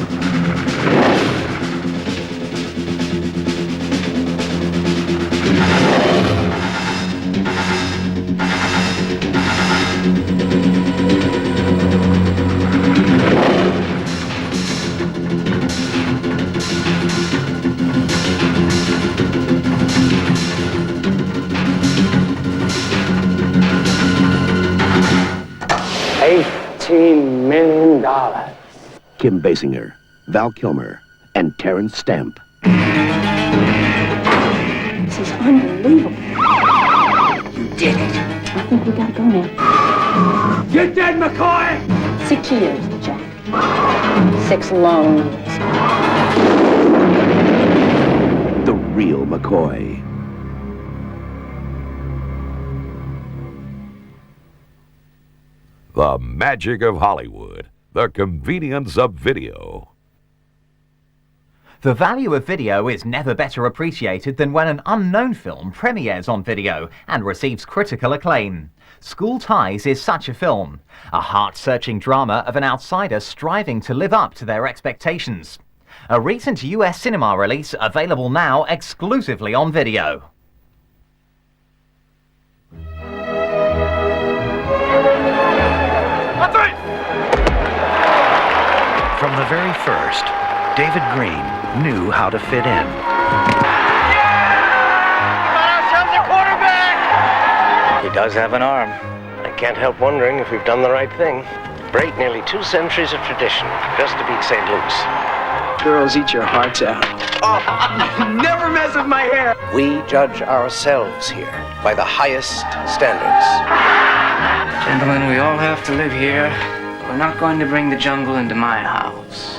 $18 million. Kim Basinger, Val Kilmer, and Terrence Stamp. This is unbelievable. You did it. I think we gotta go now. You're dead, McCoy! 6 years, Jack. 6 long years. The Real McCoy. The magic of Hollywood. The convenience of video. The value of video is never better appreciated than when an unknown film premieres on video and receives critical acclaim. School Ties is such a film, a heart-searching drama of an outsider striving to live up to their expectations. A recent US cinema release available now exclusively on video. From the very first, David Green knew how to fit in. He does have an arm. I can't help wondering if we've done the right thing. Break nearly 2 centuries of tradition just to beat St. Luke's. Girls, eat your hearts out. Oh, never mess with my hair. We judge ourselves here by the highest standards. Gentlemen, we all have to live here. We're not going to bring the jungle into my house.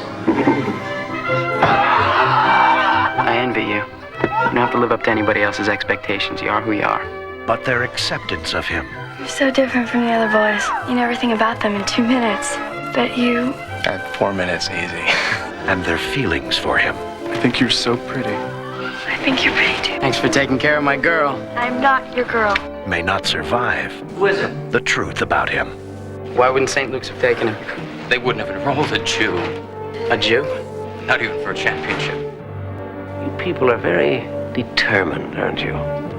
I envy you. You don't have to live up to anybody else's expectations. You are who you are. But their acceptance of him. You're so different from the other boys. You know everything about them in 2 minutes. But you... 4 minutes, easy. And their feelings for him. I think you're so pretty. I think you're pretty too. Thanks for taking care of my girl. I'm not your girl. May not survive Wizard. the truth about him. Why wouldn't St. Luke's have taken him? They wouldn't have enrolled a Jew. A Jew? Not even for a championship. You people are very determined, aren't you?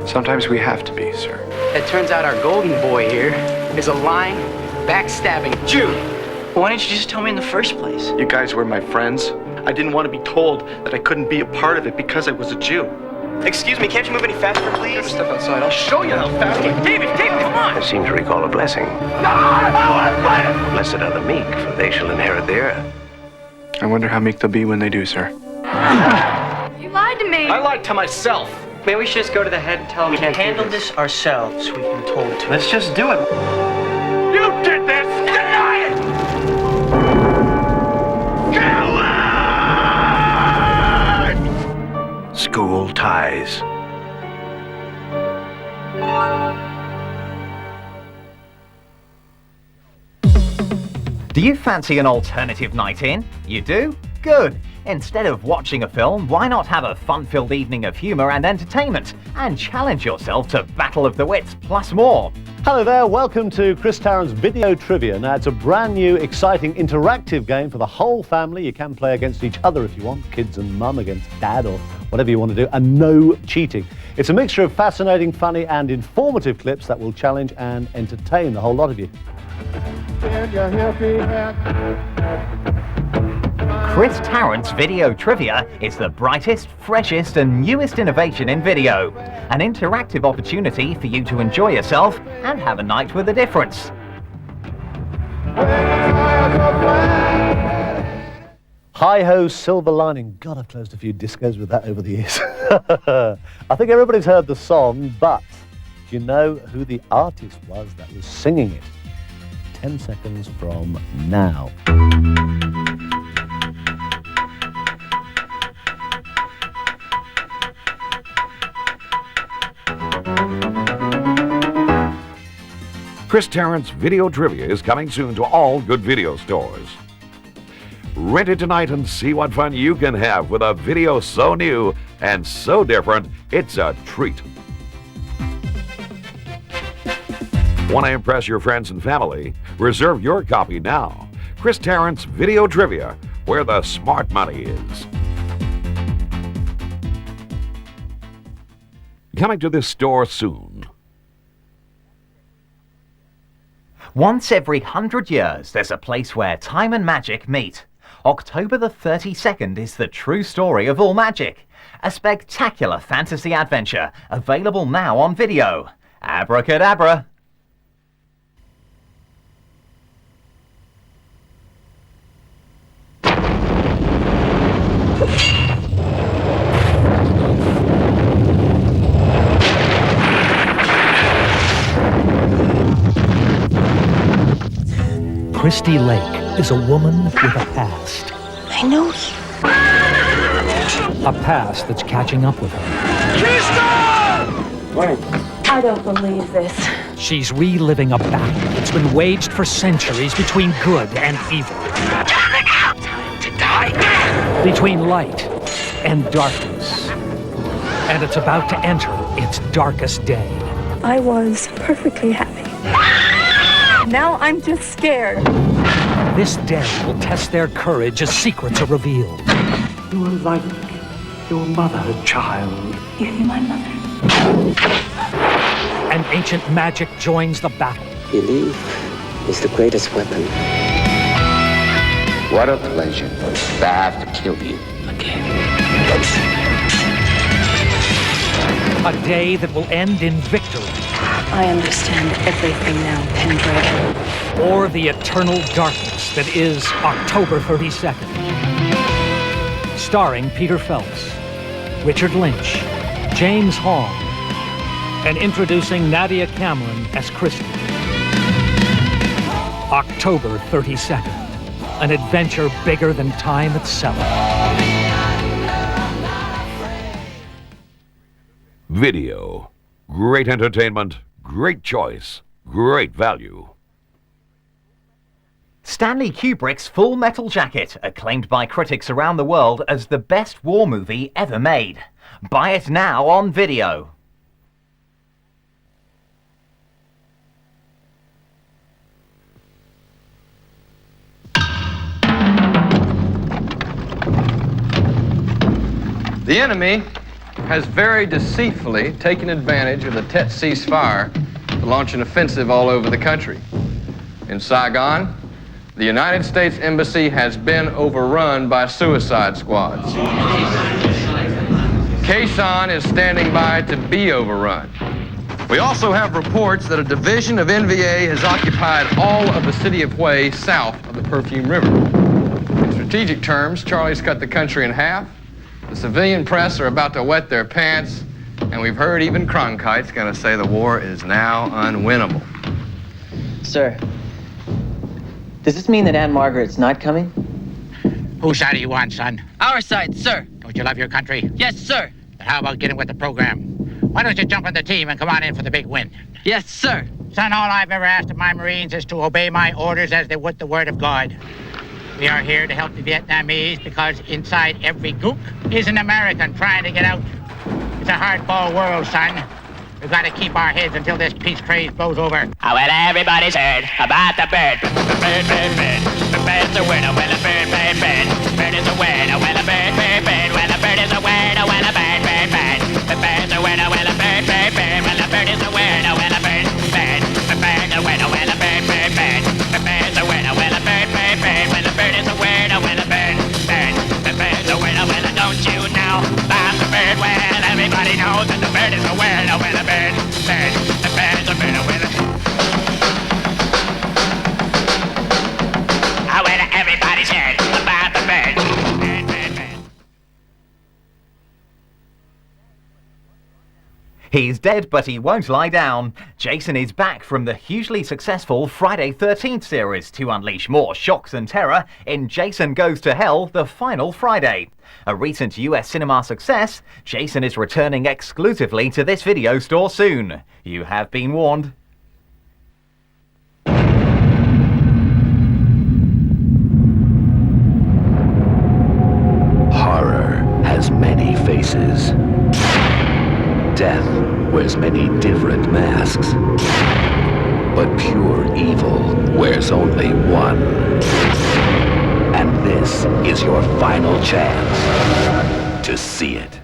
Sometimes we have to be, sir. It turns out our golden boy here is a lying, backstabbing Jew. Why didn't you just tell me in the first place? You guys were my friends. I didn't want to be told that I couldn't be a part of it because I was a Jew. Excuse me, can't you move any faster, please? Step outside. I'll show you how fast. David, come on! I seem to recall a blessing. Blessed are the meek, for they shall inherit the earth. I wonder how meek they'll be when they do, sir. You lied to me. I lied to myself. Maybe we should just go to the head and tell him we can't handle this ourselves. We've been told to. Let's just do it. You did this! Deny it! Coward! School Ties. Do you fancy an alternative night in? You do? Good! Instead of watching a film, why not have a fun-filled evening of humour and entertainment and challenge yourself to Battle of the Wits plus more? Hello there, welcome to Chris Tarrant's Video Trivia. Now, it's a brand new, exciting, interactive game for the whole family. You can play against each other if you want, kids and mum against dad or whatever you want to do, and no cheating. It's a mixture of fascinating, funny and informative clips that will challenge and entertain the whole lot of you. Chris Tarrant's Video Trivia is the brightest, freshest and newest innovation in video. An interactive opportunity for you to enjoy yourself and have a night with a difference. Hi-ho, silver lining. God, I've closed a few discos with that over the years. I think everybody's heard the song, but do you know who the artist was that was singing it? 10 seconds from now. Chris Tarrant's Video Trivia is coming soon to all good video stores. Rent it tonight and see what fun you can have with a video so new and so different, it's a treat. Want to impress your friends and family? Reserve your copy now. Chris Tarrant's Video Trivia, where the smart money is. Coming to this store soon. Once every 100 years, there's a place where time and magic meet. October the 32nd is the true story of all magic. A spectacular fantasy adventure, available now on video. Abracadabra! Christy Lake is a woman with a past. I know you. A past that's catching up with her. I don't believe this. She's reliving a battle that's been waged for centuries between good and evil. Time to die. Between light and darkness. And it's about to enter its darkest day. I was perfectly happy. Now I'm just scared. This day will test their courage as secrets are revealed. You are like your mother, child. You're my mother. And ancient magic joins the battle. Belief is the greatest weapon. What a pleasure to have to kill you again. A day that will end in victory. I understand everything now, Pendragon. Or the eternal darkness that is October 32nd. Starring Peter Phelps, Richard Lynch, James Hong, and introducing Nadia Cameron as Christy. October 32nd. An adventure bigger than time itself. Video. Great entertainment, great choice, great value. Stanley Kubrick's Full Metal Jacket, acclaimed by critics around the world as the best war movie ever made. Buy it now on video. The enemy has very deceitfully taken advantage of the Tet ceasefire to launch an offensive all over the country. In Saigon, the United States Embassy has been overrun by suicide squads. Quezon is standing by to be overrun. We also have reports that a division of NVA has occupied all of the city of Hue south of the Perfume River. In strategic terms, Charlie's cut the country in half. The civilian press are about to wet their pants, and we've heard even Cronkite's gonna say the war is now unwinnable. Sir, does this mean that Aunt Margaret's not coming? Whose side are you on, son? Our side, sir. Don't you love your country? Yes, sir. Then how about getting with the program? Why don't you jump on the team and come on in for the big win? Yes, sir. Son, all I've ever asked of my Marines is to obey my orders as they would the word of God. We are here to help the Vietnamese because inside every gook is an American trying to get out. It's a hardball world, son. We've got to keep our heads until this peace craze blows over. Oh, well, everybody's heard about the bird. Bird, bird, bird. The bird's a winner, well, a bird, bird, bird. Bird is a winner, well, a bird, bird, bird. Well, a bird is a winner, well, a bird, bird, bird. The bird's a winner, well, a bird, bird, bird. Well, a bird is a winner, well, a bird, bird. The bird's a winner, well, a bird, bird, bird. The bird's a winner, well, a bird, bird, bird. Well, the bird is a winner, well, a bird, bird. The bird's a winner, well, don't you know about the bird? Well, everybody knows that the bird is a winner, well, a bird, bird. The bird's a winner, well, everybody's heard about the bird. Bird, bird, bird. He's dead, but he won't lie down. Jason is back from the hugely successful Friday 13th series to unleash more shocks and terror in Jason Goes to Hell, The Final Friday. A recent US cinema success, Jason is returning exclusively to this video store soon. You have been warned. wears many different masks. But pure evil wears only one. And this is your final chance to see it.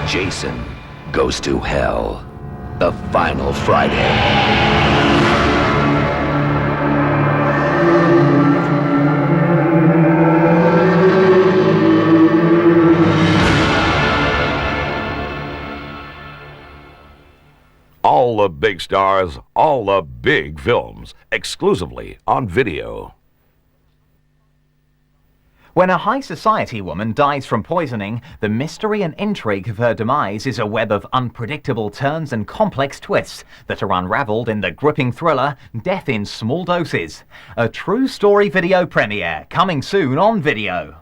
Jason Goes to Hell, the final Friday. All the big stars, all the big films, exclusively on video. When a high society woman dies from poisoning, the mystery and intrigue of her demise is a web of unpredictable turns and complex twists that are unraveled in the gripping thriller Death in Small Doses. A true story video premiere, coming soon on video.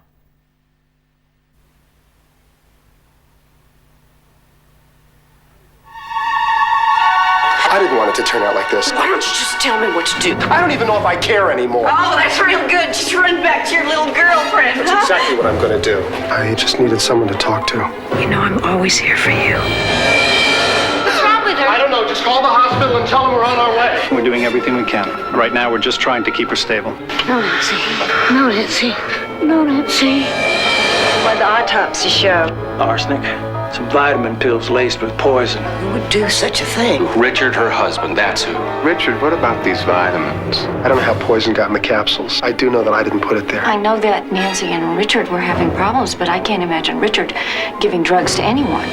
I didn't want it to turn out like this. Why don't you just tell me what to do? I don't even know if I care anymore. Oh, that's real good. Just run back to your little girlfriend, That's exactly what I'm going to do. I just needed someone to talk to. You know I'm always here for you. What's wrong with her? I don't know. Just call the hospital and tell them we're on our way. We're doing everything we can. Right now, we're just trying to keep her stable. No, Nancy. No, Nancy. No, Nancy. What'd the autopsy show? Arsenic. Some vitamin pills laced with poison. Who would do such a thing? Richard, her husband, that's who. Richard, what about these vitamins? I don't know how poison got in the capsules. I do know that I didn't put it there. I know that Nancy and Richard were having problems, but I can't imagine Richard giving drugs to anyone.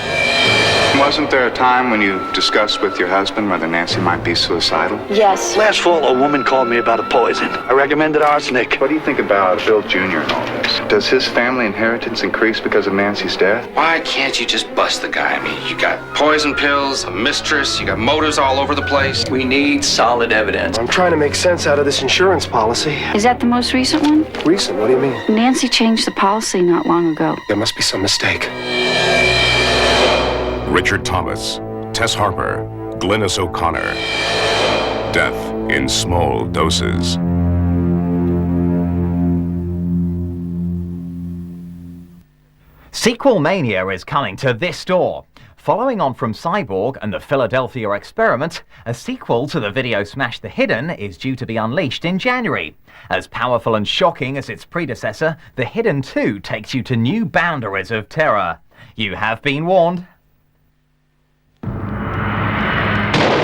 Wasn't there a time when you discussed with your husband whether Nancy might be suicidal? Yes. Last fall, a woman called me about a poison. I recommended arsenic. What do you think about Bill Jr. and all this? Does his family inheritance increase because of Nancy's death? Why can't you just bust the guy? I mean, you got poison pills, a mistress, you got motives all over the place. We need solid evidence. I'm trying to make sense out of this insurance policy. Is that the most recent one? Recent? What do you mean? Nancy changed the policy not long ago. There must be some mistake. Richard Thomas, Tess Harper, Glynis O'Connor. Death in Small Doses. Sequel mania is coming to this store. Following on from Cyborg and the Philadelphia Experiment, a sequel to the video smash The Hidden is due to be unleashed in January. As powerful and shocking as its predecessor, The Hidden 2 takes you to new boundaries of terror. You have been warned.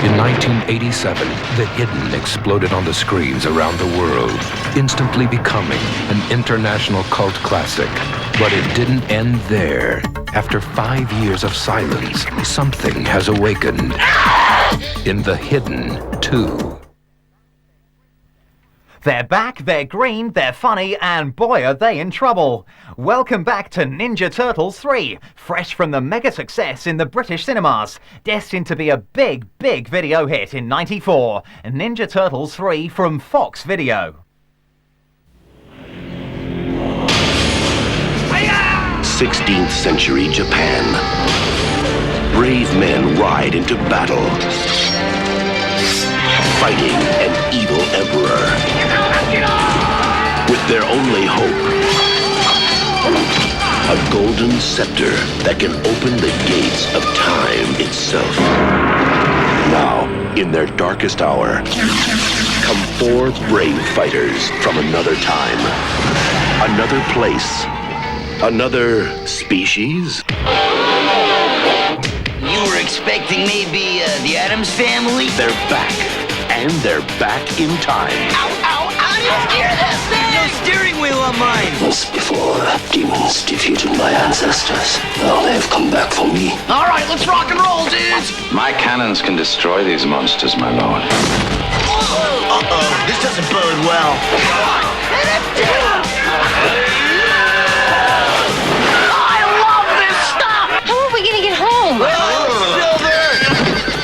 In 1987, The Hidden exploded on the screens around the world, instantly becoming an international cult classic. But it didn't end there. After 5 years of silence, something has awakened. In The Hidden 2. They're back, they're green, they're funny, and boy are they in trouble. Welcome back to Ninja Turtles 3, fresh from the mega success in the British cinemas, destined to be a big, big video hit in '94. Ninja Turtles 3 from Fox Video. 16th century Japan. Brave men ride into battle, fighting an evil emperor. With their only hope, a golden scepter that can open the gates of time itself. Now, in their darkest hour, come 4 brave fighters from another time, another place, another species. You were expecting maybe the Addams Family? They're back, and they're back in time. Ow, ow, ow, you steer that thing! No steering wheel on mine! Once before, demons defeated my ancestors. Now they've come back for me. All right, let's rock and roll, dudes! My cannons can destroy these monsters, my lord. Uh-oh, this doesn't bode well. Come on, hit it down! I love this stuff! How are we gonna get home? Silver!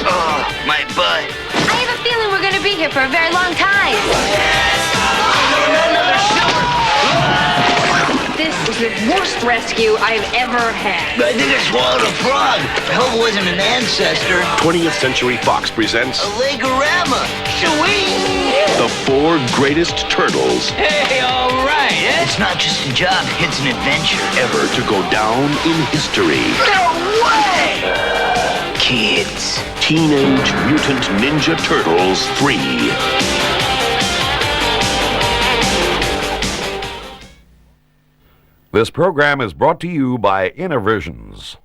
Oh, my butt. I have a feeling we're gonna be here for a very long time. Another silver! This is the worst rescue I've ever had. I think I swallowed a frog. I hope it wasn't an ancestor. 20th Century Fox presents A Lake-orama. Sweet! The 4 Greatest Turtles Hey, all right. It's not just a job, it's an adventure. ever to go down in history. No way! Kids. Teenage Mutant Ninja Turtles 3. This program is brought to you by Innovisions.